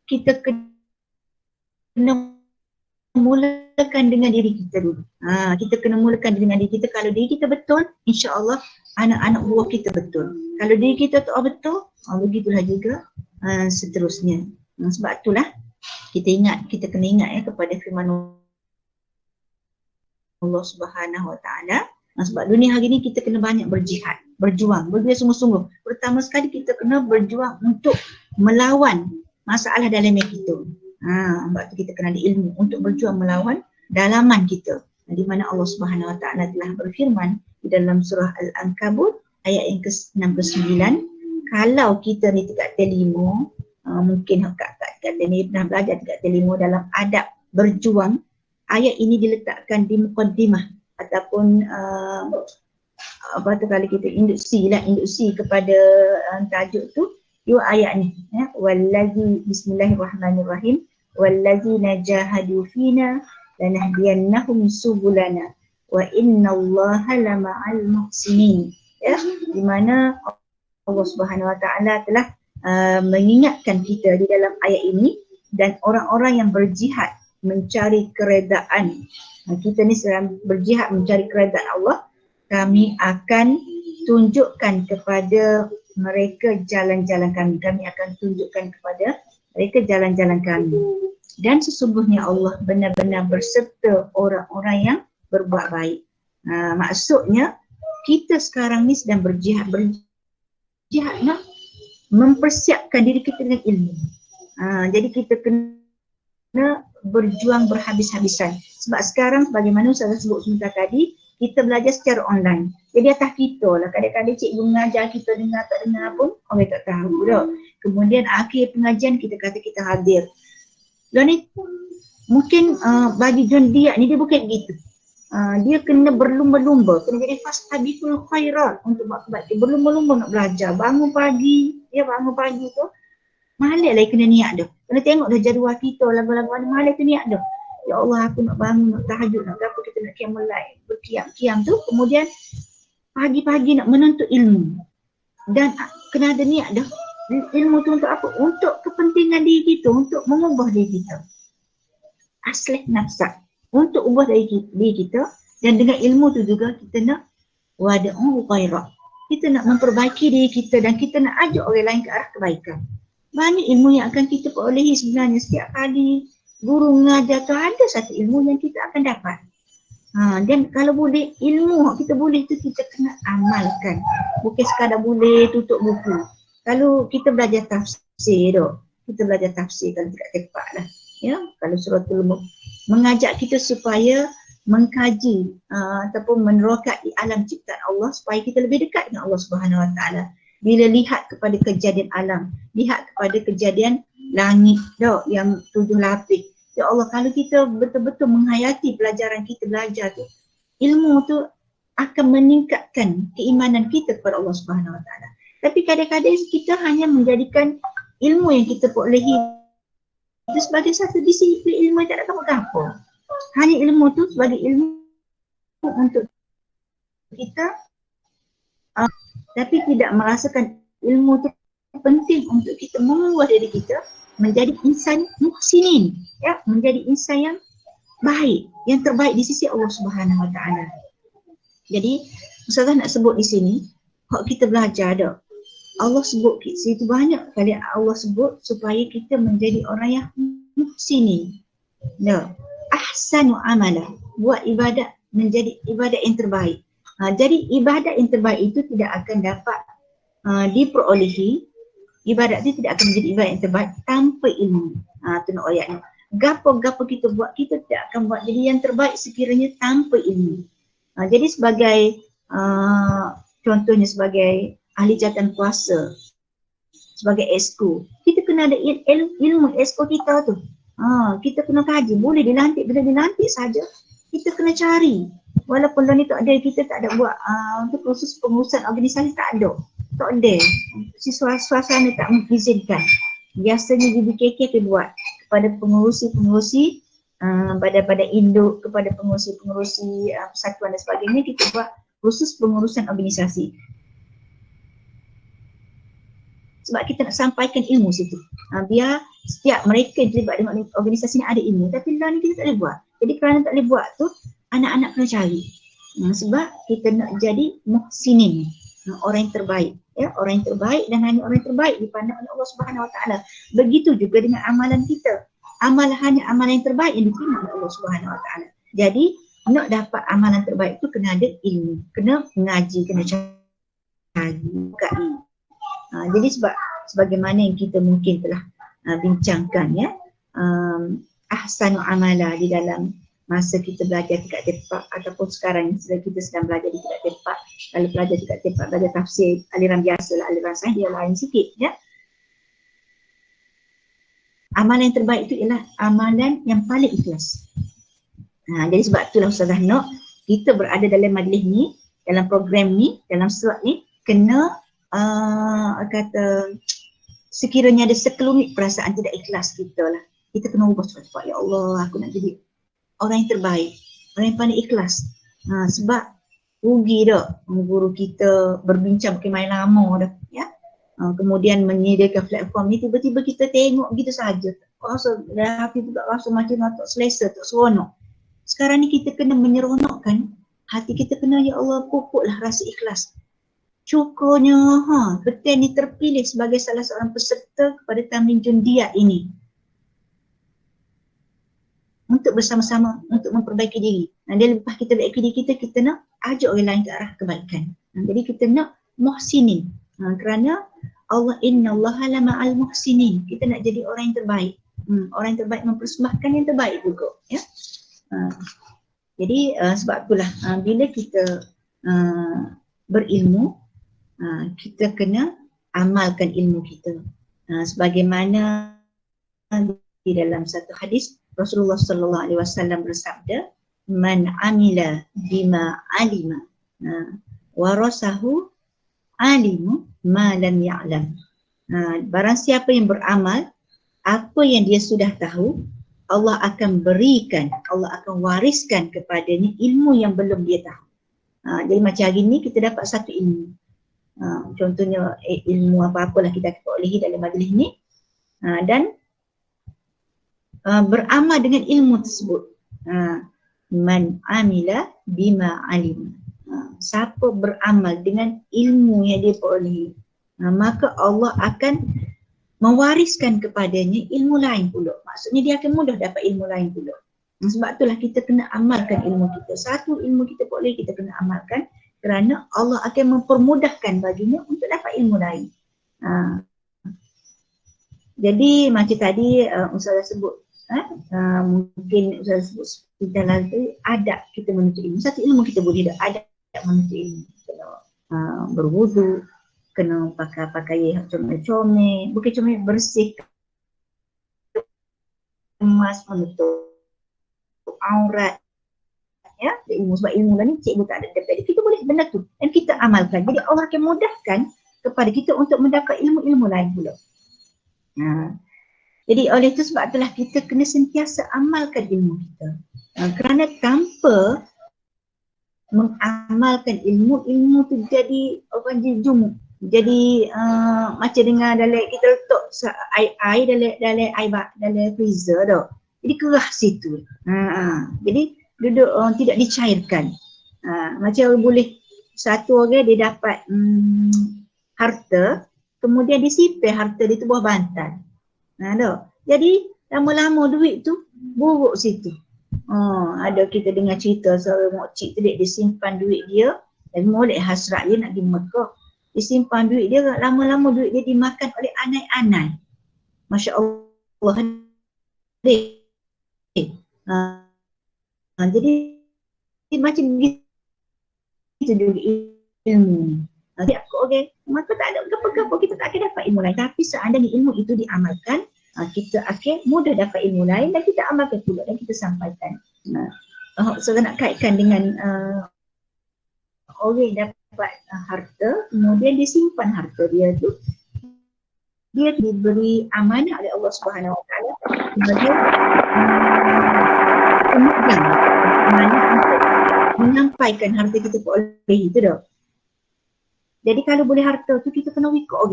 kita kena mulakan dengan diri kita dulu. Kita kena mulakan dengan diri kita. Kalau diri kita betul, insya-Allah anak-anak buah kita betul. Kalau diri kita tak betul, begitulah juga seterusnya. Sebab itulah kita kena ingat kepada firman Allah Subhanahu Wa Taala. Sebab dunia hari ni kita kena banyak berjihad, berjuang sungguh-sungguh. Pertama sekali kita kena berjuang untuk melawan masalah dalaman kita. Sebab tu kita kena ada ilmu untuk berjuang melawan dalaman kita. Di mana Allah Subhanahu Wa Taala telah berfirman di dalam surah Al-Ankabut ayat yang ke-69, kalau kita ni tidak terima, mungkin kakak ni pernah belajar tidak terima dalam adab berjuang, ayat ini diletakkan di muqaddimah ataupun kalau kita induksi kepada tajuk tu, ayat ni, wallazi, bismillahirrahmanirrahim, wallazina jahadu fina lanahdiyannahum subulana wa innallaha lama'al muhsinin. Di mana Allah Subhanahu Wa Taala telah mengingatkan kita di dalam ayat ini, dan orang-orang yang berjihad mencari keredaan, kita ni sedang berjihad mencari keredaan Allah, kami akan tunjukkan kepada mereka jalan-jalan kami. Kami akan tunjukkan kepada mereka jalan-jalan kami. Dan sesungguhnya Allah benar-benar berserta orang-orang yang berbuat baik. Maksudnya kita sekarang ni sedang berjihad nak mempersiapkan diri kita dengan ilmu. Jadi kita kena berjuang berhabis-habisan. Sebab sekarang sebagaimana saya sebut sebentar tadi, kita belajar secara online. Jadi atas kita lah, kadang-kadang cikgu mengajar kita dengar tak dengar pun orang tak tahu dah. Kemudian akhir pengajian kita kata kita hadir. Dan ni mungkin bagi John Diak ni dia bukan begitu. Dia kena berlumba-lumba, kena jadi fastabiqul khairat untuk buat kebaikan. Berlumba-lumba nak belajar, bangun pagi tu malam lah kena niat dah. Kena tengok dah jadual kita, lagu-lagu mana malam tu niat dah. Ya Allah, aku nak bangun, nak tahajud, nak apa, kita nak qiyamul-lail, berqiyam tu. Kemudian pagi-pagi nak menuntut ilmu. Dan kena ada niat dah. Ilmu tu untuk apa? Untuk kepentingan diri kita, untuk mengubah diri kita. Aslih nafsak. Untuk ubah diri kita, dan dengan ilmu tu juga kita nak wada'u ghairah. Kita nak memperbaiki diri kita dan kita nak ajak orang lain ke arah kebaikan. Banyak ilmu yang akan kita perolehi sebenarnya setiap kali guru mengajar tu, ada satu ilmu yang kita akan dapat. Dan kalau boleh, ilmu kita boleh tu kita kena amalkan. Bukan sekadar boleh tutup buku. Kalau kita belajar tafsir tu, kita belajar tafsir kalau tidak tepat lah. Ya, kalau suratul Mulk mengajak kita supaya mengkaji ataupun menerokai alam ciptaan Allah supaya kita lebih dekat dengan Allah Subhanahu Wa Taala. Bila lihat kepada kejadian alam, lihat kepada kejadian langit yang 7 lapis. Ya Allah, kalau kita betul-betul menghayati pelajaran kita belajar tu, ilmu tu akan meningkatkan keimanan kita kepada Allah Subhanahu Wa Taala. Tapi kadang-kadang kita hanya menjadikan ilmu yang kita perolehi itu sebagai satu disiplin ilmu yang tak ada apa-apa. Hanya ilmu tu sebagai ilmu untuk kita, tapi tidak merasakan ilmu tu penting untuk kita mengubah diri kita menjadi insan muhsinin, ya, menjadi insan yang baik, yang terbaik di sisi Allah Subhanahu Wa Taala. Jadi Ustazah nak sebut di sini, kalau kita belajar dah, Allah sebut situ banyak kali Allah sebut supaya kita menjadi orang yang muhsinin. Nah, ahsanu amala, buat ibadat menjadi ibadat yang terbaik. Jadi ibadat yang terbaik itu tidak akan dapat diperolehi, ibadat itu tidak akan menjadi ibadat yang terbaik tanpa ilmu. Tu nak ayatnya. Gapo-gapo kita buat, kita tidak akan buat jadi yang terbaik sekiranya tanpa ilmu. Jadi sebagai contohnya sebagai ahli jawatan kuasa, sebagai exco, kita kena ada ilmu exco kita tu. Kita kena kaji, boleh dilantik bila dilantik saja. Kita kena cari. Walaupun dalam itu ada, kita tak ada buat untuk proses pengurusan organisasi, tak ada. Tak ada. Suasana tak mengizinkan. Biasanya GBKK akan buat kepada pengurusi-pengurusi badan-badan induk, kepada pengurusi-pengurusi persatuan dan sebagainya, kita buat proses pengurusan organisasi. Sebab kita nak sampaikan ilmu situ. Biar setiap mereka yang terlibat dengan organisasi ni ada ilmu, tapi lah ni kita tak boleh buat. Jadi kerana tak boleh buat tu, anak-anak kena cari. Sebab kita nak jadi muhsinin, orang yang terbaik. Ya, orang yang terbaik dan hanya orang yang terbaik dipandang oleh Allah Subhanahu Wa Taala. Begitu juga dengan amalan kita. Hanya amalan yang terbaik yang diterima oleh Allah Subhanahu Wa Taala. Jadi nak dapat amalan terbaik tu kena ada ilmu, kena mengaji, kena cari. Jadi sebagaimana yang kita mungkin telah bincangkan, ya, ahsanu amala di dalam masa kita belajar tingkat tepat ataupun sekarang kita sedang belajar di tingkat tepat. Kalau belajar tingkat tepat, belajar tafsir aliran biasa lah, aliran sains dia lain sikit, ya. Amalan yang terbaik itu ialah amalan yang paling ikhlas. Jadi sebab itulah Ustazah nak kita berada dalam majlis ni, dalam program ni, dalam surat ni, kena kata sekiranya ada sekelumit perasaan tidak ikhlas kita lah, kita kena ubah cepat-cepat. Ya Allah, aku nak jadi orang yang terbaik, orang yang paling ikhlas. Sebab rugi dah guru kita berbincang pakai main lama dah, ya. Kemudian menyediakan platform ni, tiba-tiba kita tengok gitu saja, rasa hati tu tak rasa macam tak selesa, tak seronok. Sekarang ni kita kena menyeronokkan hati kita, kena, ya Allah, pupuklah rasa ikhlas. Syukurnya Ketua ni terpilih sebagai salah seorang peserta kepada Tamrin Jundiat ini untuk bersama-sama untuk memperbaiki diri. Dan lepas kita perbaiki diri kita, kita nak ajak orang lain ke arah kebaikan. Jadi kita nak muhsinin, kerana Allah, innallaha lama'al muhsinin. Kita nak jadi orang yang terbaik. Orang yang terbaik mempersembahkan yang terbaik juga, ya. Jadi sebab itulah bila kita berilmu, kita kena amalkan ilmu kita. Sebagaimana di dalam satu hadis Rasulullah sallallahu alaihi wasallam bersabda, man amila bima alima warasahu alimu ma lam ya'lam. Barang siapa yang beramal apa yang dia sudah tahu, Allah akan berikan, Allah akan wariskan kepadanya ilmu yang belum dia tahu. Jadi macam hari ni kita dapat satu ilmu. Contohnya ilmu apa-apalah kita perolehi dalam majlis ni, dan beramal dengan ilmu tersebut. Man amila bima alim. Siapa beramal dengan ilmu yang dia perolehi, maka Allah akan mewariskan kepadanya ilmu lain pula. Maksudnya dia akan mudah dapat ilmu lain pula. Sebab itulah kita kena amalkan ilmu kita. Satu ilmu kita perolehi, kita kena amalkan, kerana Allah akan mempermudahkan baginya untuk dapat ilmu lain. Jadi macam tadi Ustazah sebut, mungkin Ustazah sebut kita lalu adab kita menuntut ilmu. Satu ilmu kita boleh dah, adab menuntut ilmu. Kena berwudu, kena pakai pakaian comel-comel, bukan comel, bersih, emas, menutup aurat, ya, ilmu. Sebab ilmu lah ni cikgu tak ada daripada kita, boleh benda tu dan kita amalkan. Jadi Allah akan mudahkan kepada kita untuk mendapat ilmu-ilmu lain pula. Jadi oleh itu sebab itulah kita kena sentiasa amalkan ilmu kita. Kerana tanpa mengamalkan ilmu, ilmu tu jadi orang jejung, Jadi macam dengan dalam kita letak air dalam freezer tu. Jadi kerah situ. Jadi duduk tidak dicairkan. Macam boleh satu orang dia dapat harta, kemudian disimpan harta di bawah bantal. Jadi lama-lama duit tu buruk situ. Ada kita dengar cerita seorang makcik tu dia simpan duit dia dan molek hasrat dia nak pergi Mekah. Dia simpan duit dia, lama-lama duit dia dimakan oleh anai-anai. Masya Allah. Jadi macam begitu juga ilmu. Jadi maka tak ada apa-apa kita tak akan dapat ilmu lain. Tapi seandainya ilmu itu diamalkan, kita akan mudah dapat ilmu lain dan kita amalkan pula dan kita sampaikan. Saya nak kaitkan dengan orang dapat harta, kemudian disimpan harta dia tu, dia diberi amanah oleh Allah Subhanahu Wa Taala sebagai pemegang amanah untuk menyampaikan harta kita oleh itu dah. Jadi kalau boleh harta tu kita kena wikok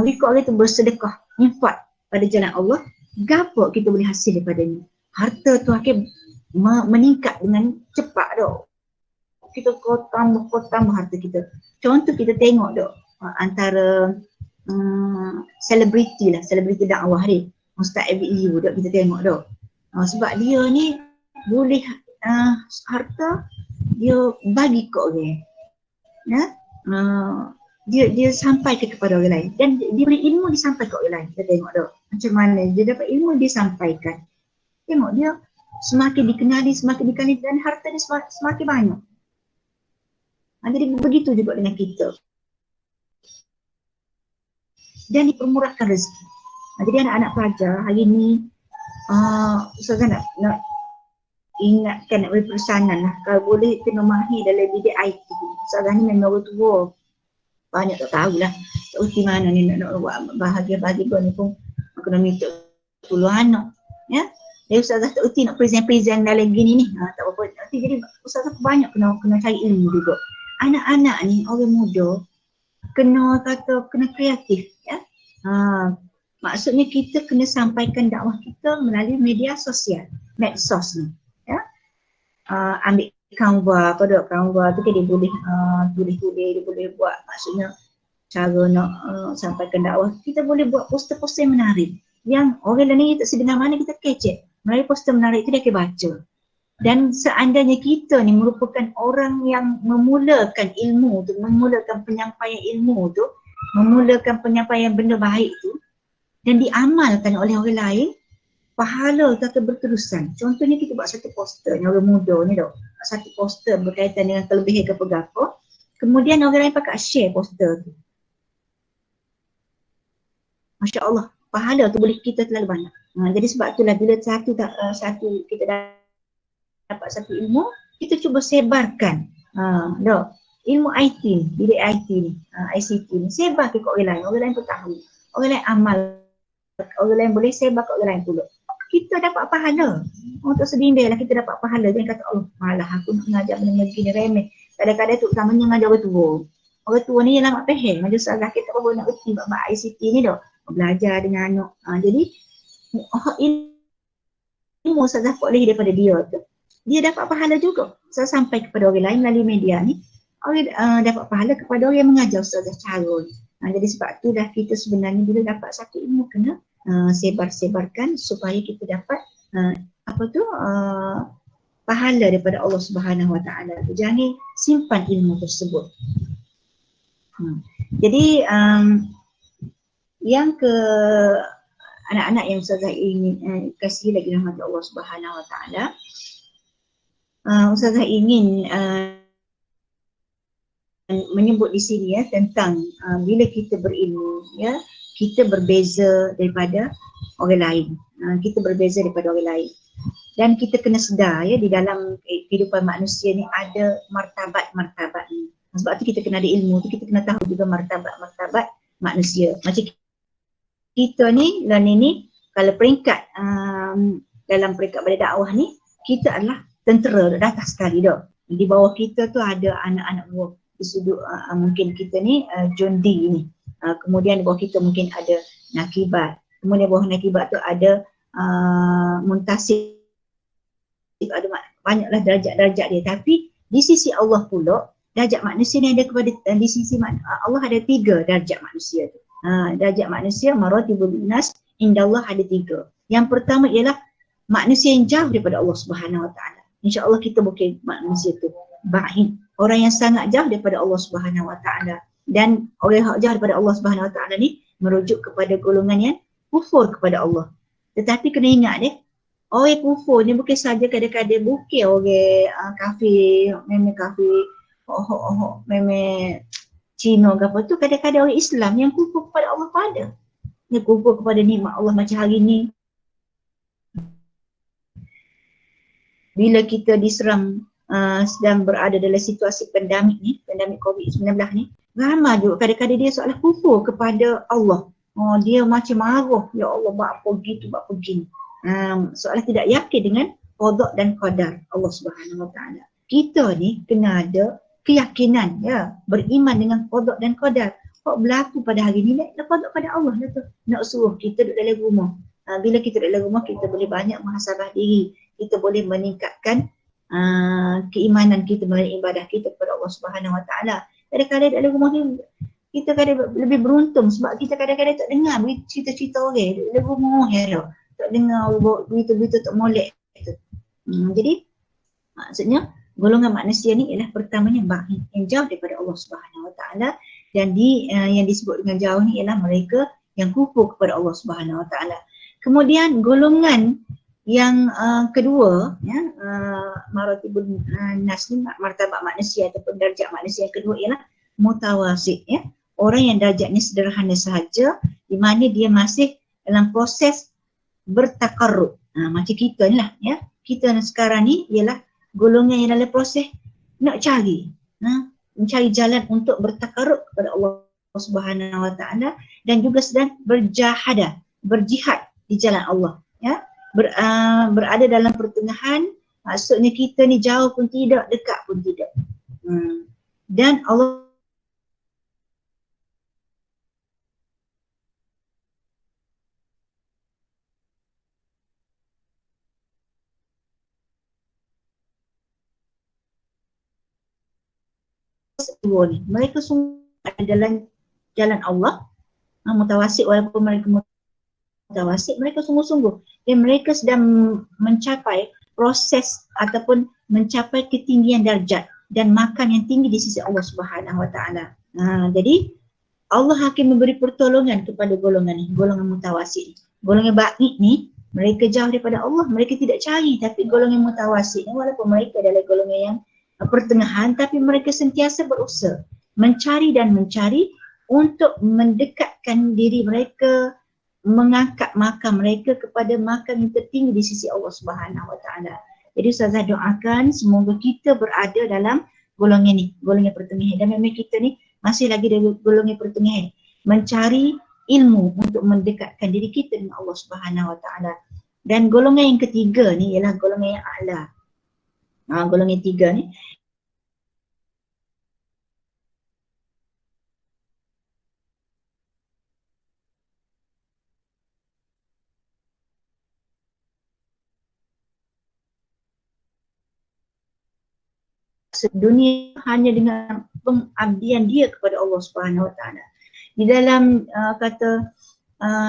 wikok tu bersedekah, infak pada jalan Allah, gapo kita boleh hasil daripadanya. Harta tu akan meningkat dengan cepat dah. Kita tambah harta kita. Contoh kita tengok dok antara selebriti dakwah ni, Ustaz Abi Iyu dok kita tengok dok. Sebab dia ni boleh harta dia bagi ke orang. Dia sampaikan kepada orang lain dan dia beri ilmu disampaikan ke orang lain. Kita tengok dok macam mana dia dapat ilmu disampaikan. Tengok dia semakin dikenali dan harta dia semakin banyak. Jadi begitu juga dengan kita. Dan dipermurahkan rezeki. Jadi anak-anak pelajar hari ni Ustaz nak ingatkan, nak beri pesanan lah. Kalau boleh kena mahir dalam bidang IT. Ustaz ni memang orang tua. Banyak tak tahulah. Tak uti mana ni nak buat bahagia-bahagia ni pun kena minta 10 anak. Ya. Jadi Ustaz tak uti nak present dalam gini ni. Tak apa-apa. Jadi Ustaz banyak kena cari ilmu juga. Anak-anak ni, orang muda, kena kreatif. Ya? Maksudnya kita kena sampaikan dakwah kita melalui media sosial, medsos ni. Ya? Ambil Canva, Canva tu kan dia boleh tulis-tulis, dia boleh buat maksudnya cara nak sampaikan dakwah. Kita boleh buat poster-poster yang menarik. Yang orang lain tak sedengar mana kita kecek. Melalui poster menarik tu dia akan baca. Dan seandainya kita ni merupakan orang yang memulakan ilmu tu, memulakan penyampaian ilmu tu, memulakan penyampaian benda baik tu dan diamalkan oleh orang lain, pahala tu akan berterusan. Contohnya kita buat satu poster yang orang muda ni dok, satu poster berkaitan dengan kelebihan apa, kemudian orang lain pakai share poster tu. Masya Allah, pahala tu boleh kita terlalu banyak. Jadi sebab itulah bila satu kita dapat satu ilmu, kita cuba sebarkan. Ilmu IT ni, bilik IT ni, ICT ni, sebar ke orang lain pun tahu. Orang lain amal, orang lain boleh sebar ke orang lain pula. Kita dapat pahala. Tak sedih lah kita dapat pahala. Jangan kata Allah, malah aku nak mengajar benda begini remeh. Kadang-kadang tu utamanya mengajar orang tua. Orang tua ni yang lama peheng. Macam seorang kita baru nak uti buat ICT ni dah. Belajar dengan anak. Jadi ilmu saya dapat oleh daripada dia tu. Dia dapat pahala juga. Saya sampai kepada orang lain melalui media ni. Orang dapat pahala kepada orang yang mengajar Ustazah cara. Jadi sebab tu dah kita sebenarnya bila dapat satu ilmu kena sebar-sebarkan supaya kita dapat pahala daripada Allah Subhanahu Wa Taala. Jangan simpan ilmu tersebut. Jadi yang ke anak-anak yang Ustazah ingin kasih lagi rahmat Allah Subhanahu Wa Taala. Ustazah ingin menyebut di sini ya tentang bila kita berilmu ya, kita berbeza daripada orang lain. Kita berbeza daripada orang lain. Dan kita kena sedar ya di dalam kehidupan manusia ni ada martabat-martabat ni. Sebab tu kita kena ada ilmu tu, kita kena tahu juga martabat-martabat manusia. Macam kita ni dan ini kalau peringkat dalam peringkat pada dakwah ni, kita adalah tentera dah atas sekali dah. Di bawah kita tu ada anak-anak buah. di sudut mungkin kita ni jondi ni. Kemudian di bawah kita mungkin ada nakibat. Kemudian di bawah nakibat tu ada muntasib, ada banyaklah darjat-darjat dia. Tapi di sisi Allah pula darjat manusia ni ada kepada di sisi Allah ada 3 darjat manusia tu. Darjat manusia maratibul nas indallah ada 3. Yang pertama ialah manusia yang jauh daripada Allah Subhanahu Wa Taala. InsyaAllah kita bukan manusia tu ba'id, orang yang sangat jauh daripada Allah Subhanahu Wa Taala. Dan orang yang jauh daripada Allah Subhanahu Wa Taala ni merujuk kepada golongan yang kufur kepada Allah. Tetapi kena ingat orang kufur ni bukan saja kadang-kadang bukan orang kafir, memang kafir, memang Cina ke apa tu, kadang-kadang orang Islam yang kufur kepada Allah pun ada. Dia kufur kepada nikmat Allah macam hari ni. Bila kita diserang sedang berada dalam situasi pandemik ni, pandemik COVID-19 ni, ramai juga kadang-kadang dia seolah kufur kepada Allah. Dia macam marah, ya Allah buat apa gitu, buat apa gini. Seolah tidak yakin dengan qada dan qadar Allah Subhanahu Wa Taala. Kita ni kena ada keyakinan, ya, beriman dengan qada dan qadar. Kok berlaku pada hari ni, nak qada pada Allah lah tu. Nak suruh kita duduk dalam rumah. Bila kita duduk dalam rumah, kita boleh banyak muhasabah diri. Kita boleh meningkatkan keimanan kita melalui ibadah kita kepada Allah Subhanahu Wa Taala. Kadang-kadang dalam rumah ni kita kadang lebih beruntung sebab kita kadang-kadang tak dengar cerita-cerita orang dalam rumah hero. Tak dengar berita-berita tak molek. Jadi maksudnya golongan manusia ni ialah pertamanya ba'id, yang jauh daripada Allah Subhanahu Wa Taala, dan yang disebut dengan jauh ni ialah mereka yang kufur kepada Allah Subhanahu Wa Taala. Kemudian golongan yang kedua, ya, maratibun nas ni, martabat manusia ataupun darjat manusia yang kedua ialah mutawasit, ya. Orang yang darjatnya sederhana sahaja, di mana dia masih dalam proses bertakarrub. Macam kita ni lah, ya. Kita sekarang ni ialah golongan yang dalam proses nak cari, mencari jalan untuk bertakarrub kepada Allah Subhanahu Wa Taala, dan juga sedang berjihad di jalan Allah, ya. Berada dalam pertengahan, maksudnya kita ni jauh pun tidak, dekat pun tidak. Dan Allah mereka semua ada dalam jalan Allah, mutawasit, walaupun mereka mutawasit, mereka sungguh-sungguh, dan mereka sedang mencapai proses ataupun mencapai ketinggian darjat dan makam yang tinggi di sisi Allah Subhanahu Wa Taala. Jadi Allah akan memberi pertolongan kepada golongan ni, golongan mutawasit. Golongan ba'id ni mereka jauh daripada Allah, mereka tidak cari. Tapi golongan mutawasit ni, walaupun mereka adalah golongan yang pertengahan, tapi mereka sentiasa berusaha mencari dan mencari untuk mendekatkan diri mereka, mengangkat makam mereka kepada makam yang tertinggi di sisi Allah Subhanahu Wa Taala. Jadi Ustazah doakan semoga kita berada dalam golongan ni, golongan pertengahan, dan memang kita ni masih lagi dalam golongan pertengahan, mencari ilmu untuk mendekatkan diri kita dengan Allah Subhanahu Wa Taala. Dan golongan yang ketiga ni ialah golongan yang a'la. Golongan yang tiga ni dunia hanya dengan pengabdian dia kepada Allah Subhanahu Wa Taala. Di dalam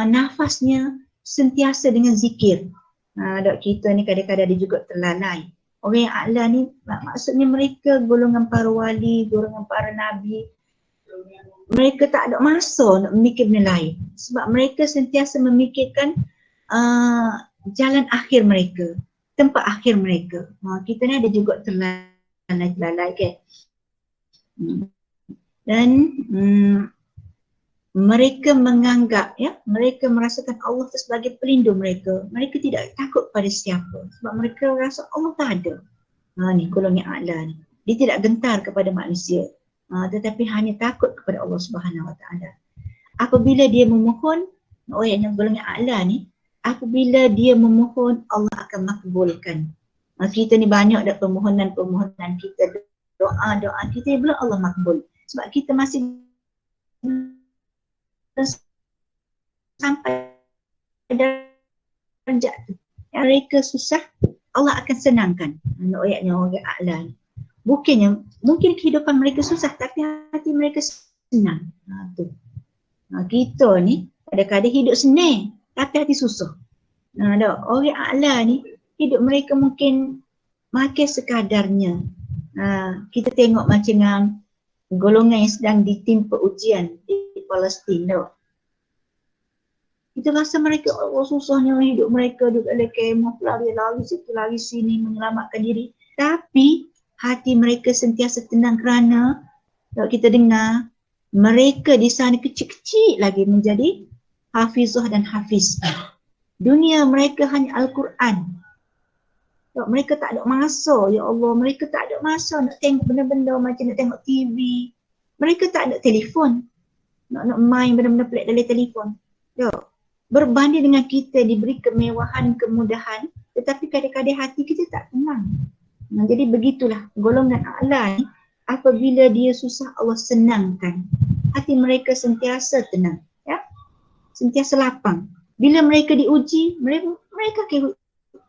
nafasnya sentiasa dengan zikir. Dok kita ni kadang-kadang dia juga terlalai. Orang yang a'la ni maksudnya mereka golongan para wali, golongan para nabi. Mereka tak ada masa nak memikir benda lain. Sebab mereka sentiasa memikirkan jalan akhir mereka, tempat akhir mereka. Kita ni ada juga terlalai kan. Dan mereka menganggap, ya, mereka merasakan Allah itu sebagai pelindung mereka. Mereka tidak takut pada siapa sebab mereka rasa Allah tak ada. Ni golongan a'la ni. Dia tidak gentar kepada manusia, tetapi hanya takut kepada Allah Subhanahu Wa Taala. Apabila dia memohon, orang yang golongan a'la ni, apabila dia memohon, Allah akan makbulkan. Kita ni banyak dah permohonan kita doa-doa kita belum Allah makbul. Sebab kita masih sampai darjat tu. Yang mereka susah, Allah akan senangkan. Ayatnya orang a'la. Bukannya, mungkin kehidupan mereka susah tapi hati mereka senang. Tu. Kita ni kadang-kadang hidup senang tapi hati susah. Orang a'la ni hidup mereka mungkin makin sekadarnya. Kita tengok macam golongan yang sedang ditimpa ujian di Palestin tu. Kita rasa mereka susahnya hidup mereka duduk dalam kemah, lari-lari situ, lari sini menyelamatkan diri. Tapi hati mereka sentiasa tenang kerana kalau kita dengar mereka di sana kecil-kecil lagi menjadi hafizah dan hafiz. Dunia mereka hanya Al-Quran. Mereka tak ada masa, ya Allah, mereka tak ada masa nak tengok benda-benda macam nak tengok TV. Mereka tak ada telefon. Nak main benda-benda pelik dalam telefon. Berbanding dengan kita diberi kemewahan, kemudahan, tetapi kadang-kadang hati kita tak tenang. Jadi begitulah golongan a'la ni, apabila dia susah Allah senangkan. Hati mereka sentiasa tenang, ya, sentiasa lapang. Bila mereka diuji, mereka akan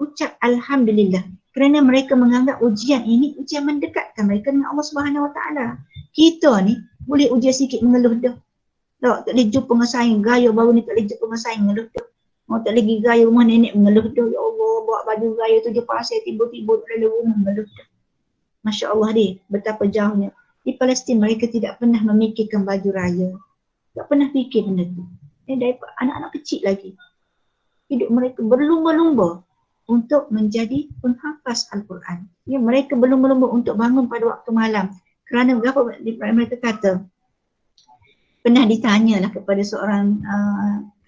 ucap Alhamdulillah. Kerana mereka menganggap ujian ini ujian mendekatkan mereka dengan Allah Subhanahu Wa Taala. Kita ni boleh ujian sikit mengeluh dah. Tak boleh jumpa dengan saing, gaya baru ni tak boleh jumpa dengan saing, mengeluh dah. Tak lagi gaya rumah nenek mengeluh dah. Ya Allah, bawa baju gaya tu je pasal tiba-tiba dalam rumah mengeluh dah. Masya Allah dia, betapa jauhnya. Di Palestin mereka tidak pernah memikirkan baju raya. Tak pernah fikir benda tu. Daripada anak-anak kecil lagi. Hidup mereka berlumba-lumba untuk menjadi penghafaz Al-Quran. Ya, mereka berlumba-lumba untuk bangun pada waktu malam. Kerana berapa mereka kata, pernah ditanya lah kepada seorang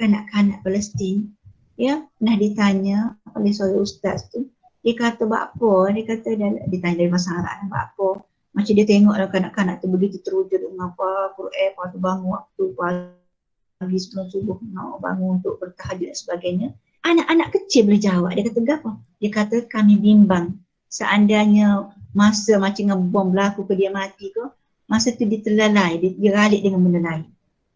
kanak-kanak Palestin, ya, pernah ditanya oleh seorang ustaz tu, dia kata buat apa, dia kata ditanya dari bahasa Arab, buat apa, macam dia tengok lah kanak-kanak tu begitu terwujud dengan apa, Quran, apa tu bangun waktu pagi sebelum subuh, nak bangun untuk bertahajud dan sebagainya. Anak-anak kecil boleh jawab, dia kata apa? Dia kata kami bimbang, seandainya masa macam ngebom berlaku ke dia mati ke, masa tu dia terlalai, dia ralik dengan benda lain.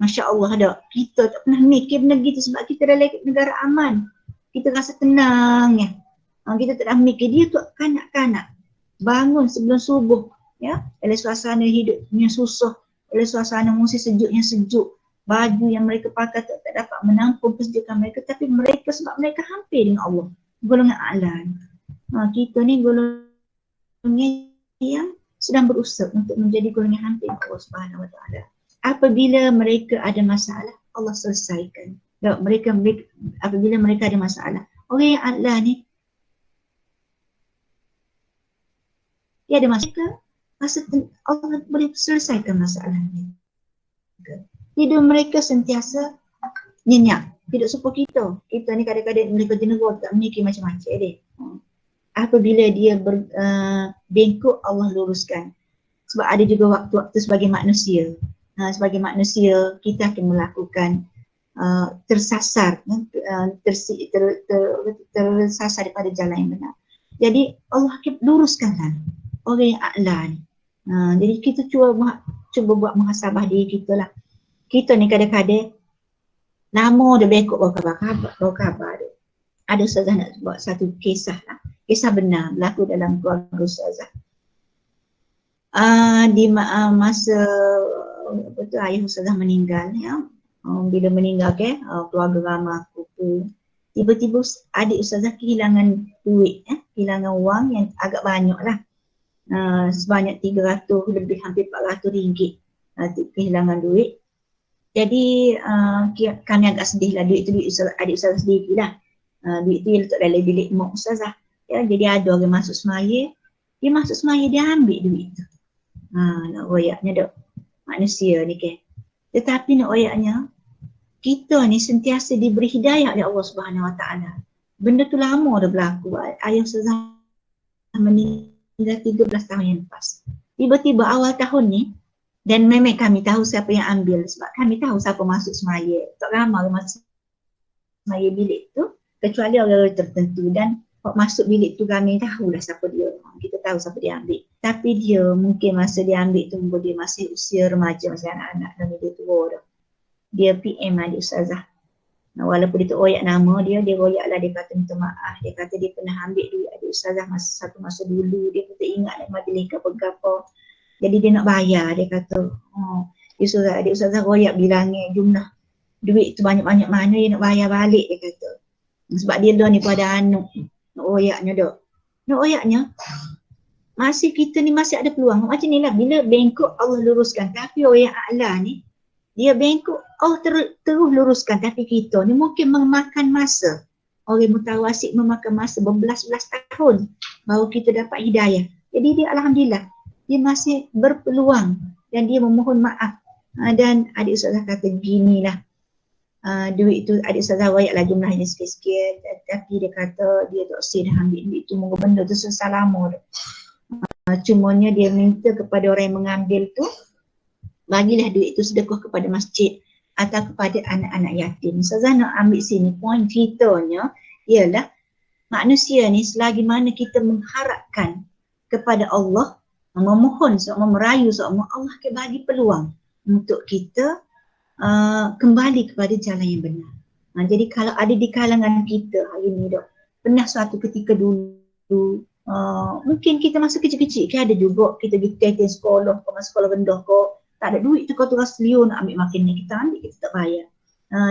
Masya Allah ada. Kita tak pernah mikir benda gitu sebab kita dalam negara aman. Kita rasa tenang ya. Kita tak pernah mikir dia tu kanak-kanak. Bangun sebelum subuh ya. Dalam suasana hidupnya susah. Dalam suasana musim sejuknya sejuk. Baju yang mereka pakai tak dapat menampung kesejukan mereka. Tapi mereka sebab mereka hampir dengan Allah. Golongan a'la. Kita ni golongan yang sedang berusaha untuk menjadi golongan hampir Allah Subhanahu Wa Taala. Apabila mereka ada masalah, Allah selesaikan. Apabila mereka ada masalah, orang yang a'la ni, dia ada masalah, Allah boleh selesaikan masalah ni. Hidup mereka sentiasa nyenyak. Hidup seperti kita. Kita ni kadang-kadang mereka jenegur tak mikir macam-macam deh. Apabila dia bengkok, Allah luruskan. Sebab ada juga waktu-waktu sebagai manusia. Sebagai manusia, kita akan melakukan tersasar, tersasar daripada jalan yang benar. Jadi Allah akan luruskanlah orang yang a'la ni. Jadi kita cuba buat muhasabah diri kita lah. Kita ni kadang-kadang lama dah bengkok bawa khabar. Ada ustazah nak buat satu kisah lah. Kisah benar berlaku dalam keluarga ustazah. Di masa betul ayah ustazah meninggal ya. Bila meninggal keluarga ramai kupu. Tiba-tiba adik ustazah kehilangan duit kehilangan wang yang agak banyak lah. Sebanyak 300 lebih hampir 400 ringgit kehilangan duit. Jadi kami agak sedih lah, duit tu duit adik ustazah sendiri lah. Duit tu dia letak dalam bilik mak ustazah. Ya, jadi ada orang masuk semaya, dia masuk semaya dia ambil duit tu. Nak royaknya dok manusia ni ke. Tetapi nak royaknya kita ni sentiasa diberi hidayah oleh Allah Subhanahu Wa Taala. Benda tu lama dah berlaku. Ayah ustazah meninggal 13 tahun yang lepas. Tiba-tiba awal tahun ni, dan memang kami tahu siapa yang ambil sebab kami tahu siapa masuk semaya. Tak ramai orang masuk semaya bilik tu kecuali orang-orang tertentu, dan masuk bilik tu kami tahulah siapa dia. Kita tahu siapa dia ambil. Tapi dia mungkin masa dia ambil tu dia masih usia remaja, masih anak-anak dan dia tua dah. Dia PM adik ustazah. Walaupun dia tak royak nama dia royak lah, dia kata minta maaf. Dia kata dia pernah ambil duit adik ustazah satu masa dulu. Dia pun tak ingat nak majlis ke apa-apa. Jadi dia nak bayar, dia kata. Adik ustazah royak bilangnya jumlah duit tu banyak-banyak mana dia nak bayar balik, dia kata. Sebab dia dah ni pada anak. Nak royaknya dah. Nak royaknya, masih kita ni masih ada peluang. Macam ni lah, bila bengkok Allah luruskan. Tapi orang yang a'la ni, dia bengkok Allah terus luruskan. Tapi kita ni mungkin memakan masa. Orang mutawasik memakan masa berbelas-belas tahun baru kita dapat hidayah. Jadi dia alhamdulillah, dia masih berpeluang dan dia memohon maaf. Dan adik ustazah kata ginilah, duit tu adik ustazah royaklah jumlahnya sikit-sikit, tapi dia kata dia tak usah dah ambil duit tu, moga benda tu selesai lama dah. Cumanya dia minta kepada orang yang mengambil tu, bagilah duit tu sedekah kepada masjid atau kepada anak-anak yatim. Ustazah nak ambil sini, poin ceritanya ialah manusia ni selagi mana kita mengharapkan kepada Allah, memohon seolah merayu seolah Allah akan bagi peluang untuk kita kembali kepada jalan yang benar. Jadi kalau ada di kalangan kita hari ni dok, pernah suatu ketika dulu mungkin kita masa kecil-kecil kan ada juga kita pergi sekolah, masa sekolah rendah kok tak ada duit tu kau tu rasa liur nak ambil makan ni, kita ambil, kita tak bayar.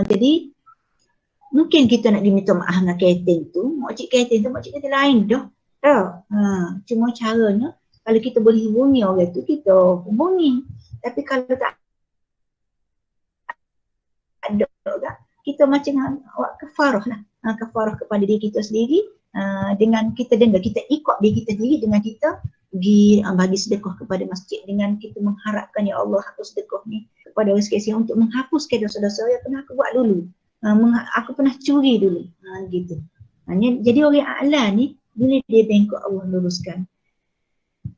Jadi mungkin kita nak diminta maaf dengan catering tu, makcik catering tu makcik catering lain dah. Cuma caranya kalau kita boleh hubungi orang tu, kita hubungi. Tapi kalau tak ada tak, kita macam awak kafarah lah. Kafarah kepada diri kita sendiri, dengan kita denda, kita ikut diri kita sendiri dengan kita pergi bagi sedekah kepada masjid, dengan kita mengharapkan ya Allah hapus sedekah ni kepada orang sekalian untuk menghapuskan dosa-dosa yang pernah aku buat dulu. Aku pernah curi dulu. Gitu. Jadi orang a'la ni bila dia bengkok Allah luruskan.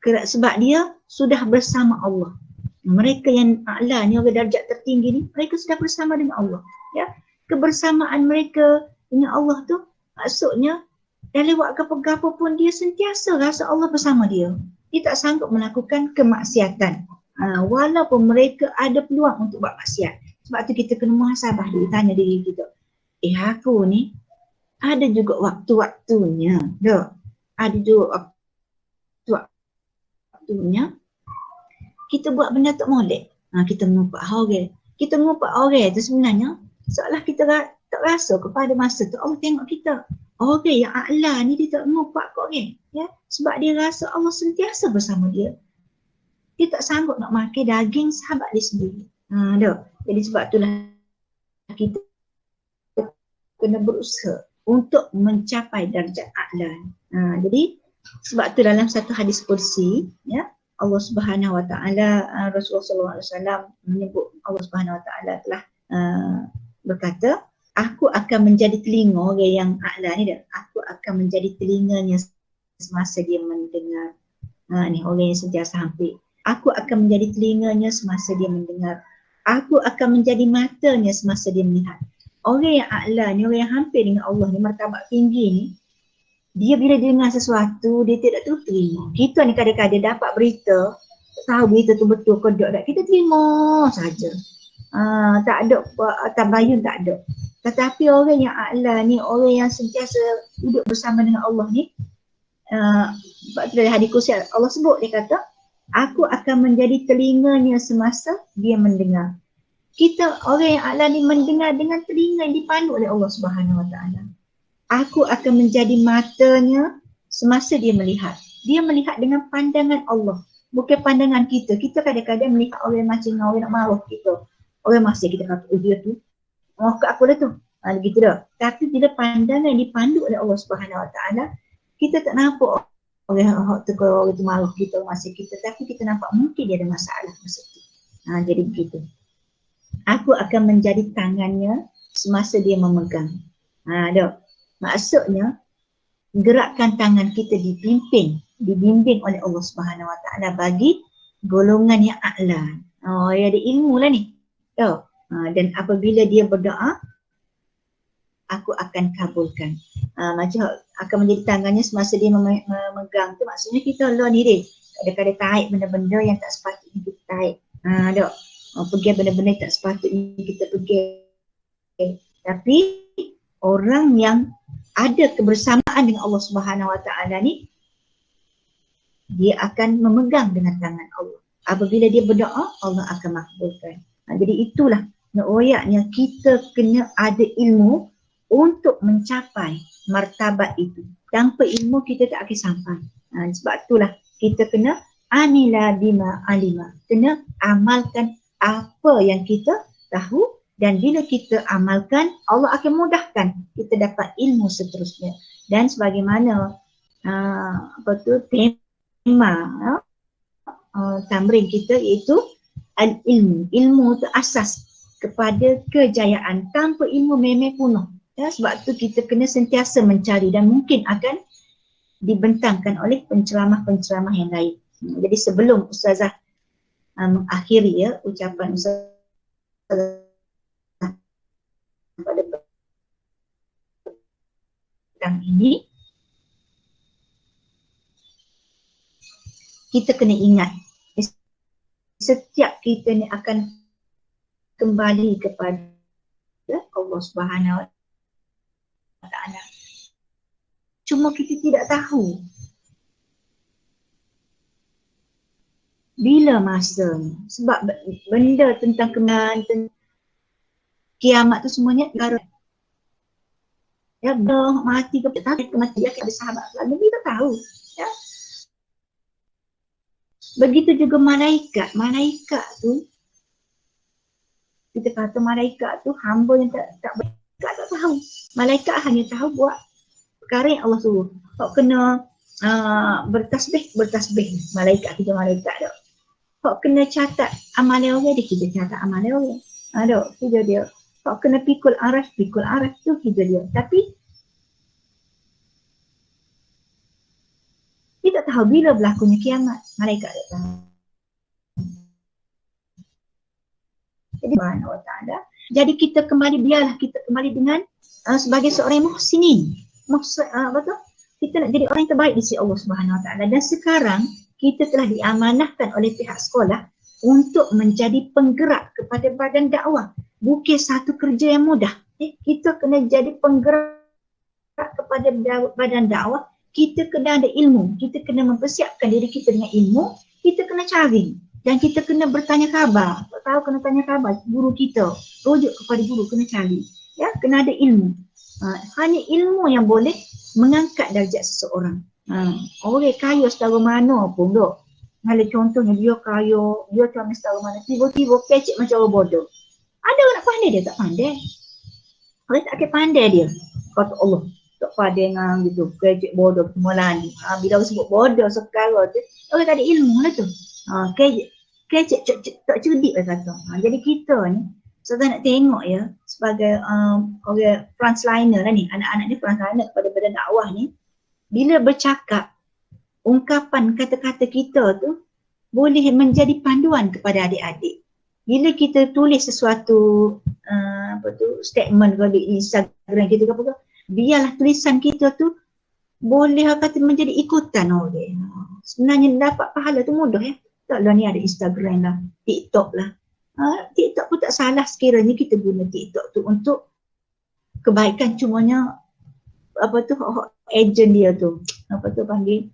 Sebab dia sudah bersama Allah. Mereka yang a'la ni, orang darjat tertinggi ni, mereka sudah bersama dengan Allah. Ya, kebersamaan mereka dengan Allah tu maksudnya dalam buat apa-apa pun dia sentiasa rasa Allah bersama dia. Dia tak sanggup melakukan kemaksiatan. Walaupun mereka ada peluang untuk buat maksiat. Sebab tu kita kena muhasabah dulu, tanya diri kita. Aku ni ada juga waktu-waktunya. Ada juga waktu-waktunya kita buat benda tak molek. Kita mengumpat orang. Kita mengumpat orang tu sebenarnya seolah kita tak rasa kepada masa tu Allah tengok kita. Orang yang a'la ni dia tak mengumpat ke orang. Ya? Sebab dia rasa Allah sentiasa bersama dia. Dia tak sanggup nak makan daging sahabat dia sendiri. Jadi sebab itulah kita kena berusaha untuk mencapai darjat a'la. Jadi sebab tu dalam satu hadis kursi, ya, Allah Subhanahu Wa Taala, Rasulullah SAW menyebut, Allah Subhanahu Wa Taala telah berkata, aku akan menjadi telinga orang yang a'la ni dah. Aku akan menjadi telinganya semasa dia mendengar. Ni orang yang sentiasa hampir. Aku akan menjadi telinganya semasa dia mendengar. Aku akan menjadi matanya semasa dia melihat. Orang yang a'la ni, orang yang hampir dengan Allah ni, martabat tinggi ni, dia bila dengar sesuatu, dia tidak terus terima. Kita ni kadang-kadang dapat berita, tahu berita tu betul ke tak, kita terima saja. Tak ada tabayun, tak ada. Tetapi orang yang a'la ni, orang yang sentiasa duduk bersama dengan Allah ni, sebab tu dari hadis kursi Allah sebut, dia kata, aku akan menjadi telinganya semasa dia mendengar. Kita orang yang a'la ni mendengar dengan telinga yang dipandu oleh Allah Subhanahu Wa Taala. Aku akan menjadi matanya semasa dia melihat. Dia melihat dengan pandangan Allah, bukan pandangan kita. Kita kadang-kadang melihat orang macam orang nak marah kita. Orang masih kita kata, dia tu kat aku dah tu. Gitu dah. Tapi bila pandangan dipandu oleh Allah Subhanahu Wa Taala, kita tak nampak orang tu kalau orang tu marah kita, masih kita. Tapi kita nampak mungkin dia ada masalah masa tu. Jadi begitu. Aku akan menjadi tangannya semasa dia memegang. Maksudnya gerakan tangan kita dibimbing oleh Allah Subhanahu Wa Taala bagi golongan yang a'la. Ya ada ilmu lah ni. Dan apabila dia berdoa, aku akan kabulkan. Macam akan menjadi tangannya semasa dia memegang tu, maksudnya kita lawan diri. Kadang-kadang tarik benda-benda yang tak sepatutnya kita tarik. Dok. Pergi benda-benda yang tak sepatutnya kita pergi. Tapi orang yang ada kebersamaan dengan Allah Subhanahu Wa Taala ni, dia akan memegang dengan tangan Allah. Apabila dia berdoa, Allah akan makbulkan. Jadi itulah royaknya kita kena ada ilmu untuk mencapai martabat itu. Tanpa ilmu kita tak akan sampai. Sebab itulah kita kena amila bima alima. Kena amalkan apa yang kita tahu, dan bila kita amalkan, Allah akan mudahkan kita dapat ilmu seterusnya. Dan sebagaimana tema tamrin kita iaitu al-ilmu. Ilmu itu asas kepada kejayaan. Tanpa ilmu memang punah. Ya, sebab tu kita kena sentiasa mencari dan mungkin akan dibentangkan oleh penceramah-penceramah yang lain. Jadi sebelum Ustazah mengakhiri ya ucapan Ustazah pada petang ini, kita kena ingat setiap kita ni akan kembali kepada Allah Subhanahu Wa Taala. Cuma kita tidak tahu bila masanya. Sebab benda tentang kebenaran, kiamat tu semuanya negara. Ya, dah mati ke tak mati, dia ada sahabat selalu kita tahu. Ya. Begitu juga malaikat. Malaikat tu, kita kata malaikat tu hamba yang tak tahu. Malaikat hanya tahu buat perkara yang Allah suruh. Kau kena bertasbih. Malaikat kita malaikat tak. Kau kena catat amalan orang, dia kita catat amalan orang. Ada kerja dia. Kau kena pikul araf tu kerja dia. Tapi kita tak tahu bila berlakunya kiamat. Malaikat tak tahu. Jadi Subhanahu Wa Taala. Jadi kita kembali, biarlah kita kembali dengan sebagai seorang muhsinin. Betul? Kita nak jadi orang yang terbaik di sisi Allah Subhanahu Wa Taala. Dan sekarang kita telah diamanahkan oleh pihak sekolah untuk menjadi penggerak kepada badan dakwah. Bukan satu kerja yang mudah. Kita kena jadi penggerak kepada badan dakwah. Kita kena ada ilmu. Kita kena mempersiapkan diri kita dengan ilmu. Kita kena cari. Dan kita kena bertanya khabar. Tak tahu kena tanya khabar guru kita. Rujuk kepada guru, kena cari. Ya, kena ada ilmu. Hanya ilmu yang boleh mengangkat darjat seseorang. Orang kaya setara mana pun dok. Kalau contohnya dia kaya, dia macam setara mana, tiba-tiba kecek macam orang bodoh. Ada orang nak pandai, dia tak pandai. Orang tak akan pandai dia. Kata Allah, tak pandai dengan gitu, kecek bodoh permulaan ni. Bila orang sebut bodoh sekarang tu, orang tak ada ilmu lah tu. Kecek tak cerdik lah kata. Jadi kita ni, saya nak tengok ya, sebagai orang frontliner lah ni, anak-anak ni frontliner kepada badan dakwah ni, bila bercakap, ungkapan kata-kata kita tu boleh menjadi panduan kepada adik-adik. Bila kita tulis sesuatu statement di Instagram kita ke apa, biarlah tulisan kita tu boleh kata menjadi ikutan orang. Sebenarnya dapat pahala tu mudah ya. Taklah ni ada Instagram lah, TikTok lah. TikTok pun tak salah sekiranya kita guna TikTok tu untuk kebaikan, cumanya agent dia tu panggil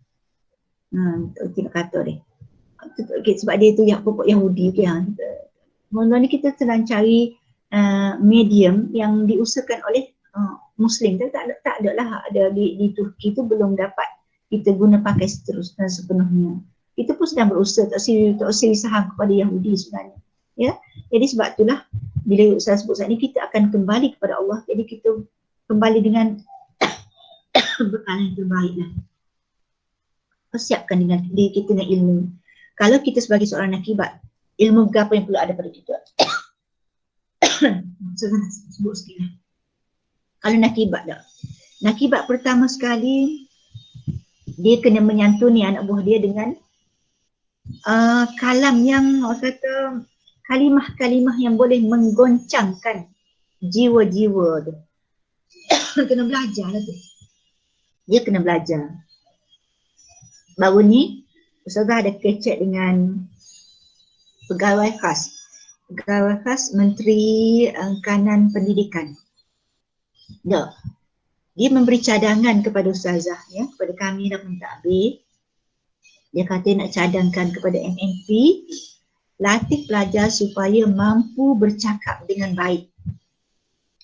tidak kata dia sebab dia tu yang pokok Yahudi mula ni kita sedang cari medium yang diusahakan oleh Muslim. Tak ada lah, ada di Turki tu belum dapat kita guna pakai seterusnya sepenuhnya. Kita pun sedang berusaha tak siri saham kepada Yahudi sebenarnya ya. Jadi sebab itulah bila saya sebut saat ni kita akan kembali kepada Allah. Jadi kita kembali dengan bekal yang terbaik lah. Persiapkan dengan diri kita dengan ilmu. Kalau kita sebagai seorang nakibat, ilmu apa yang perlu ada pada kita? Saya nak sebut sikit lah. Kalau nakibat dah. Nakibat pertama sekali, dia kena menyantuni anak buah dia dengan kalam yang kata kalimah-kalimah yang boleh menggoncangkan jiwa-jiwa tu. kena belajar lah tu. Dia kena belajar. Baru ni Ustazah ada kecek dengan pegawai khas Menteri Kanan Pendidikan. Dia memberi cadangan kepada Ustazah, ya, kepada kami dan mentadbir. Dia kata nak cadangkan kepada MNP, latih pelajar supaya mampu bercakap dengan baik,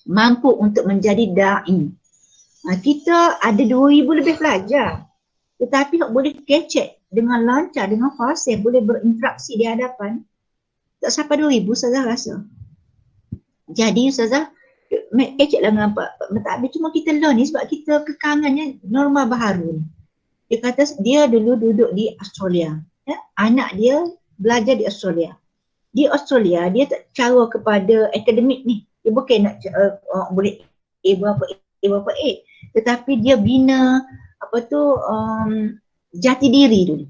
mampu untuk menjadi da'i. Kita ada 2,000 lebih pelajar, tetapi boleh kecek dengan lancar, dengan fasih, boleh berinteraksi di hadapan, tak sampai 2,000 Ustazah rasa. Jadi Ustazah kecek lah dengan Pak Mentadbir, cuma kita learn ni sebab kita kekangannya norma baharu ni. Dia kata dia dulu duduk di Australia, ya? Anak dia belajar di Australia. Di Australia dia tak cara kepada akademik ni, dia bukan nak boleh A berapa A, tetapi dia bina jati diri dulu.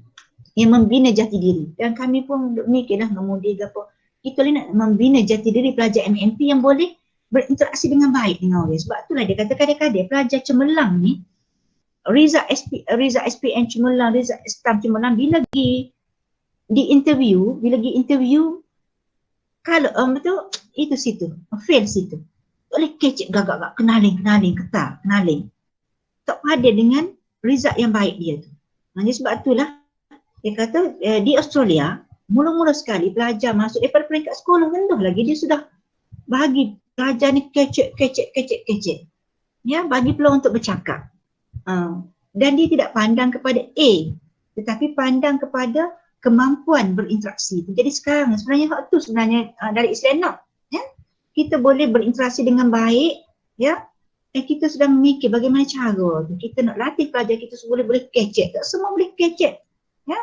Dia membina jati diri. Dan kami pun mikirlah ngemudi apa. Kita ni nak membina jati diri pelajar MNP yang boleh berinteraksi dengan baik dengan orang. Sebab itulah dia kata kadang-kadang pelajar cemerlang ni, Riza SPN cemerlang, Riza Istam cemerlang, bila pergi di interview, kalau itu situ, fail situ. Oleh kecek gagak kenaling, kenaling. Tak pada dengan result yang baik dia tu. Jadi sebab itulah dia kata di Australia mula-mula sekali pelajar masuk daripada peringkat sekolah rendah lagi dia sudah bagi pelajar ni kecek. Ya, bagi peluang untuk bercakap. Dan dia tidak pandang kepada A, tetapi pandang kepada kemampuan berinteraksi. Jadi sekarang sebenarnya hak tu sebenarnya dari Islam nak, ya. Kita boleh berinteraksi dengan baik, ya. Dan kita sedang memikir bagaimana cara tu. Kita nak latih pelajar kita semua boleh kecek. Tak semua boleh kecek, ya.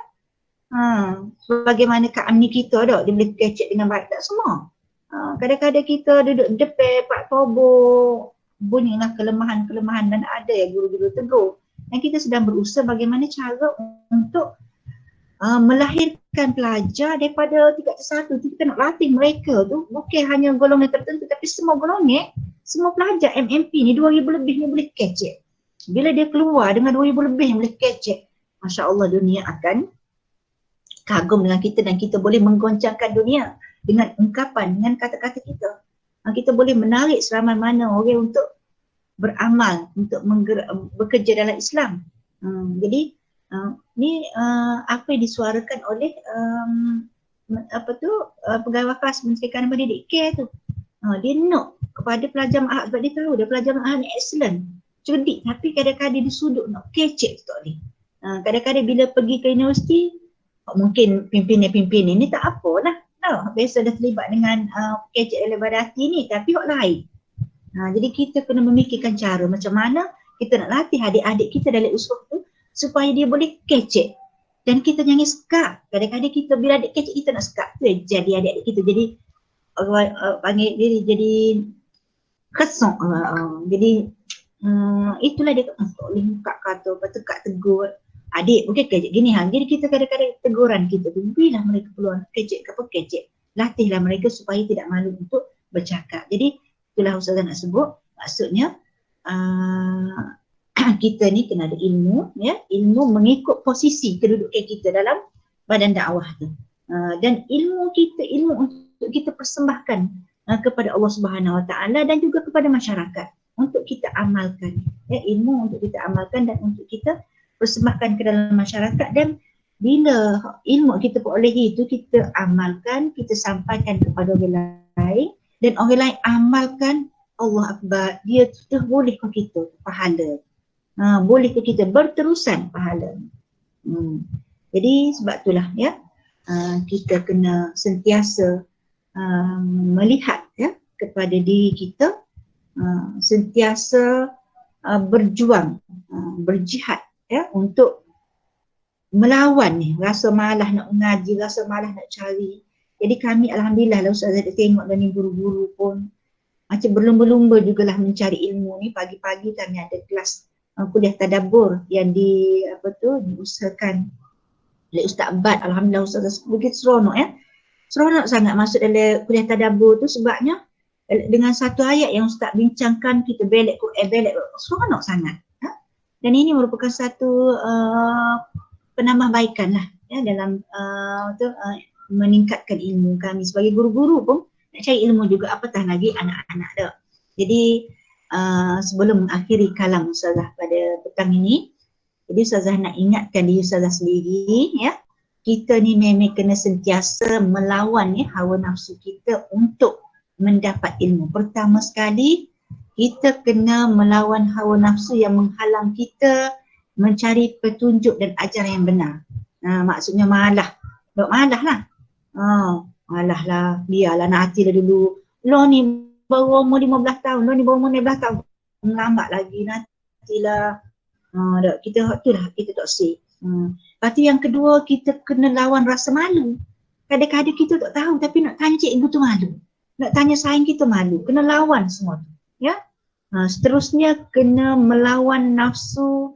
Bagaimana Kak Amni kita dah, dia boleh kecek dengan baik, tak semua. Kadang-kadang kita duduk depan Pak Tobo, bunyilah kelemahan-kelemahan dan ada ya guru-guru tegur. Dan kita sedang berusaha bagaimana cara untuk melahirkan pelajar daripada tingkat satu. Kita nak latih mereka tu bukan hanya golongan tertentu, tapi semua golongan, semua pelajar MMP ni 2,000 lebih ni boleh kecek. Bila dia keluar dengan 2,000 lebih yang boleh kecek, Masya Allah dunia akan kagum dengan kita dan kita boleh menggoncangkan dunia dengan ungkapan, dengan kata-kata kita. Kita boleh menarik seramai mana orang untuk beramal, untuk bekerja dalam Islam. Jadi ni apa yang disuarakan oleh pegawai khas Menteri Kanan Pendidikan tu. Dia nak kepada pelajar ma'had sebab dia tahu dia pelajar ma'had ni excellent, cerdik, tapi kadang-kadang dia sudut nak kecek tu tak boleh. Kadang-kadang bila pergi ke universiti, mungkin pimpinan ni tak apalah. Biasa dah terlibat dengan kecek dalam badati ni, tapi hak lain. Jadi kita kena memikirkan cara macam mana kita nak latih adik-adik kita dalam usaha tu supaya dia boleh kecek. Dan kita jangan sekap. Kadang-kadang kita bila adik kecek kita nak sekap tu jadi adik-adik kita jadi panggil diri jadi kesong. Jadi itulah dia tak boleh buka kata tekak tegur adik okey kecek gini jadi kita kadang-kadang teguran kita tu berilah mereka peluang kecek ke apa kecek, latihlah mereka supaya tidak malu untuk bercakap. Jadi itulah Ustazah nak sebut maksudnya kita ni kena ada ilmu, ya, ilmu mengikut posisi kedudukan kita dalam badan dakwah tu. Dan ilmu untuk kita persembahkan kepada Allah Subhanahu Wa Taala dan juga kepada masyarakat untuk kita amalkan. Ya, ilmu untuk kita amalkan dan untuk kita persembahkan ke dalam masyarakat, dan bila ilmu kita perolehi itu kita amalkan, kita sampaikan kepada orang lain dan orang lain amalkan, Allah Akbar, dia tu boleh ke kita pahala. Boleh ke kita berterusan pahala. Jadi sebab itulah ya, kita kena sentiasa melihat ya kepada diri kita, sentiasa berjuang, berjihad ya untuk melawan ni rasa malas nak mengaji, rasa malas nak cari. Jadi kami alhamdulillah lah Ustazah tengok dan ni guru-guru pun macam berlumba-lumba jugalah mencari ilmu ni. Pagi-pagi kami ada kelas kuliah tadabbur yang diusahakan oleh Ustaz Bad. Alhamdulillah Ustazah begitu seronok ya. Seronok sangat masuk dalam kuliah tadabbur tu sebabnya dengan satu ayat yang Ustaz bincangkan, kita belek seronok sangat. Dan ini merupakan satu penambahbaikan lah ya dalam meningkatkan ilmu kami sebagai guru-guru pun nak cari ilmu juga, apatah lagi anak-anak dah. Jadi sebelum mengakhiri kalam Ustazah pada petang ini, jadi Ustazah nak ingatkan diri Ustazah sendiri ya, kita ni memang kena sentiasa melawan ya hawa nafsu kita untuk mendapat ilmu. Pertama sekali, kita kena melawan hawa nafsu yang menghalang kita mencari petunjuk dan ajaran yang benar. Maksudnya malah lah. Malah lah, biarlah nak hati lah dulu. Lo ni baru umur 15 tahun, lo ni baru umur 15 tahun. Lambat lagi, nantilah. Kita tak say. Lepas tu yang kedua, kita kena lawan rasa malu. Kadang-kadang kita tak tahu tapi nak tanya cikgu tu malu. Nak tanya saing kita malu. Kena lawan semua tu. Ya? Seterusnya kena melawan nafsu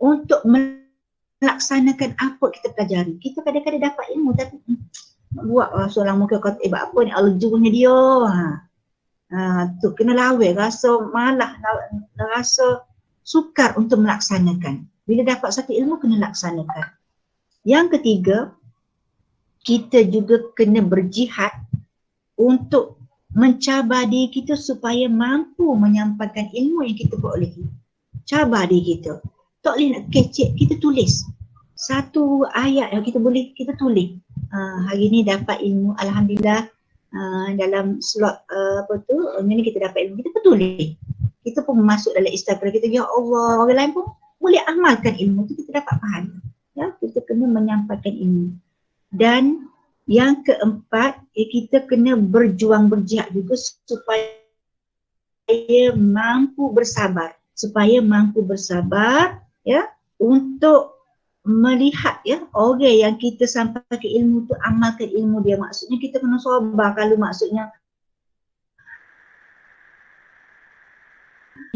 untuk melaksanakan apa kita pelajari. Kita kadang-kadang dapat ilmu tapi nak buat soalan muka kata apa ni aljunya dia. Tu kena lawan rasa malah, rasa sukar untuk melaksanakan. Bila dapat satu ilmu kena laksanakan. Yang ketiga, kita juga kena berjihad untuk mencabar diri kita supaya mampu menyampaikan ilmu yang kita perolehi. Cabar diri kita. Tak boleh nak kecek, kita tulis. Satu ayat yang kita tulis. Hari ni dapat ilmu, alhamdulillah, dalam slot ini kita dapat ilmu, kita pun tulis. Kita pun masuk dalam Instagram kita, ya Allah, orang lain pun boleh amalkan ilmu tu, kita dapat pahala. Ya, kita kena menyampaikan ilmu. Dan yang keempat, kita kena berjihad juga supaya mampu bersabar. Ya, untuk melihat ya orang yang kita sampaikan ilmu tu amalkan ilmu dia. Maksudnya kita kena sabar kalau maksudnya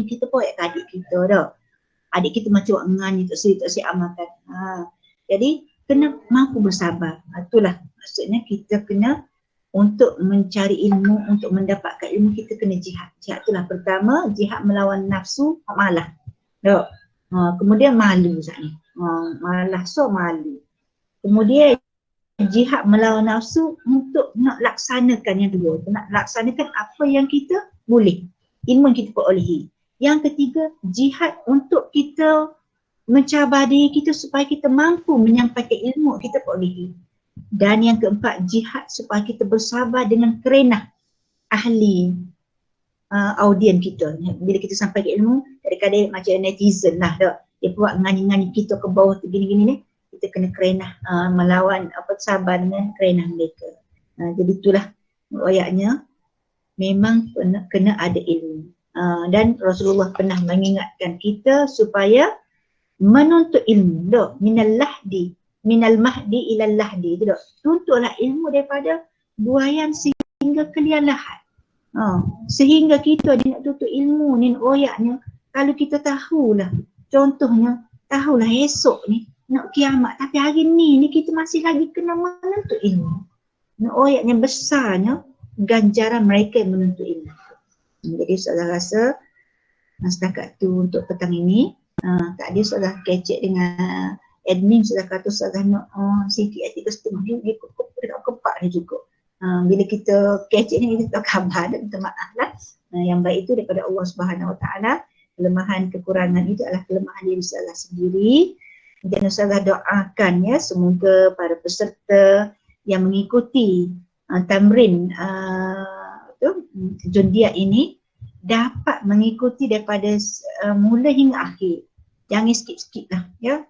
kita pun adik kita dah. Adik kita macam ngani tak si amalkan. Jadi kena mampu bersabar. Itulah maksudnya kita kena untuk mencari ilmu, untuk mendapatkan ilmu kita kena jihad. Jihad itulah pertama, jihad melawan nafsu, malah. Kemudian malu ni. Malah malu. Kemudian jihad melawan nafsu untuk nak laksanakan yang kedua. Nak laksanakan apa yang kita boleh. Ilmu yang kita perolehi. Yang ketiga, jihad untuk kita mencabar diri kita supaya kita mampu menyampaikan ilmu kita perolehi. Dan yang keempat, jihad supaya kita bersabar dengan kerenah ahli audien kita. Bila kita sampaikan ilmu, kadang-kadang macam netizen lah dah. Dia buat ngani-ngani kita ke bawah tu gini-gini ni. Kita kena kerenah, melawan sabar dengan kerenah mereka. Jadi itulah ayatnya, memang kena ada ilmu. Dan Rasulullah pernah mengingatkan kita supaya menuntut ilmu. Minal mahdi ilal lahdi. Tuntutlah ilmu daripada buayan sehingga ke liang lahat. Sehingga kita nak tuntut ilmu ni oyaknya, kalau kita tahulah, contohnya tahulah esok ni nak kiamat, tapi hari ni kita masih lagi kena menuntut ilmu. Oyaknya besarnya ganjaran mereka yang menuntut ilmu. Jadi saya rasa setakat tu untuk petang ini. Tadi sudah kecek dengan admin, sudah kata sudah nak sikit etika setengah dia kepak dia juga. Bila kita kecek ni kita tak khabar dan minta maaf lah. Yang baik itu daripada Allah Subhanahu Wa Taala. Kelemahan kekurangan itu adalah kelemahan diri saya sendiri. Dan saya doakan ya, semoga para peserta yang mengikuti tamrin jundiat ini dapat mengikuti daripada mula hingga akhir. Jangan skip-skip lah ya.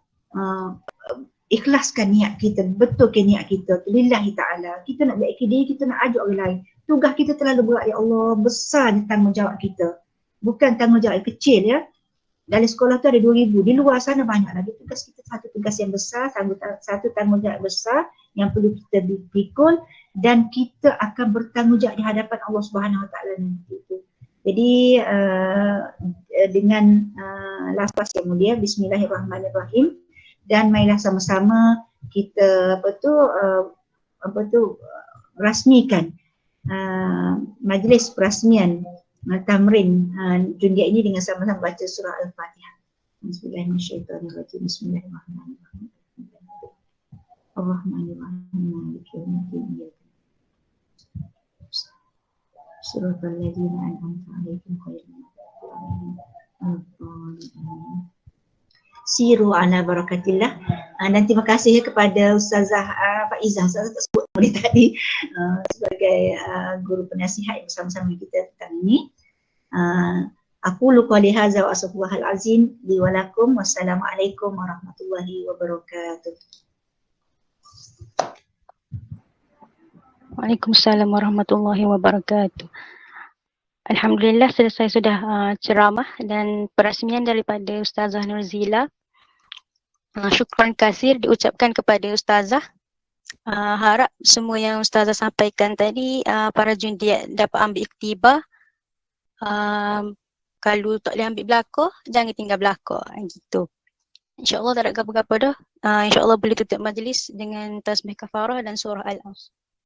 Ikhlaskan niat kita, betulkan niat kita lillahi ta'ala. Kita nak baikkan diri, kita nak ajak orang lain. Tugas kita terlalu berat, ya Allah, besar tanggungjawab kita. Bukan tanggungjawab yang kecil ya. Dalam sekolah tu ada 2,000, di luar sana banyak lagi. Tugas kita satu tugas yang besar, satu tanggungjawab besar yang perlu kita pikul, dan kita akan bertanggungjawab di hadapan Allah Subhanahu Wa Taala nanti. Jadi dengan lafaz yang mulia, Bismillahirrahmanirrahim, dan marilah sama-sama kita rasmikan majlis perasmian tamrin jundiat ini dengan sama-sama baca surah Al-Fatihah. Bismillahirrahmanirrahim. Bismillahirrahmanirrahim. Ar-Rahmanir-Rahim. Maliki yaumiddin. Siratal ladzina an'amta 'alaihim ghairil maghdubi 'alaihim waladdallin. Siru ala barakatillah. Dan terima kasih kepada Ustazah Faizah, saya tak sebut boleh tadi, sebagai guru penasihat bersama-sama kita tentang ini. Aku lupa lihaza wa astaghfirullahal azim li wa lakum. Wassalamualaikum warahmatullahi wabarakatuh. Waalaikumsalam warahmatullahi wabarakatuh. Alhamdulillah selesai sudah ceramah dan perasmian daripada Ustazah Nurzila. Syukran kasir diucapkan kepada Ustazah. Harap semua yang Ustazah sampaikan tadi para jundiat dapat ambil iktibar. Kalau tak boleh ambil belakang, jangan tinggal belakang gitu. InsyaAllah tak ada apa-apa dah. InsyaAllah boleh tutup majlis dengan tasbih kafarah dan surah Al-As.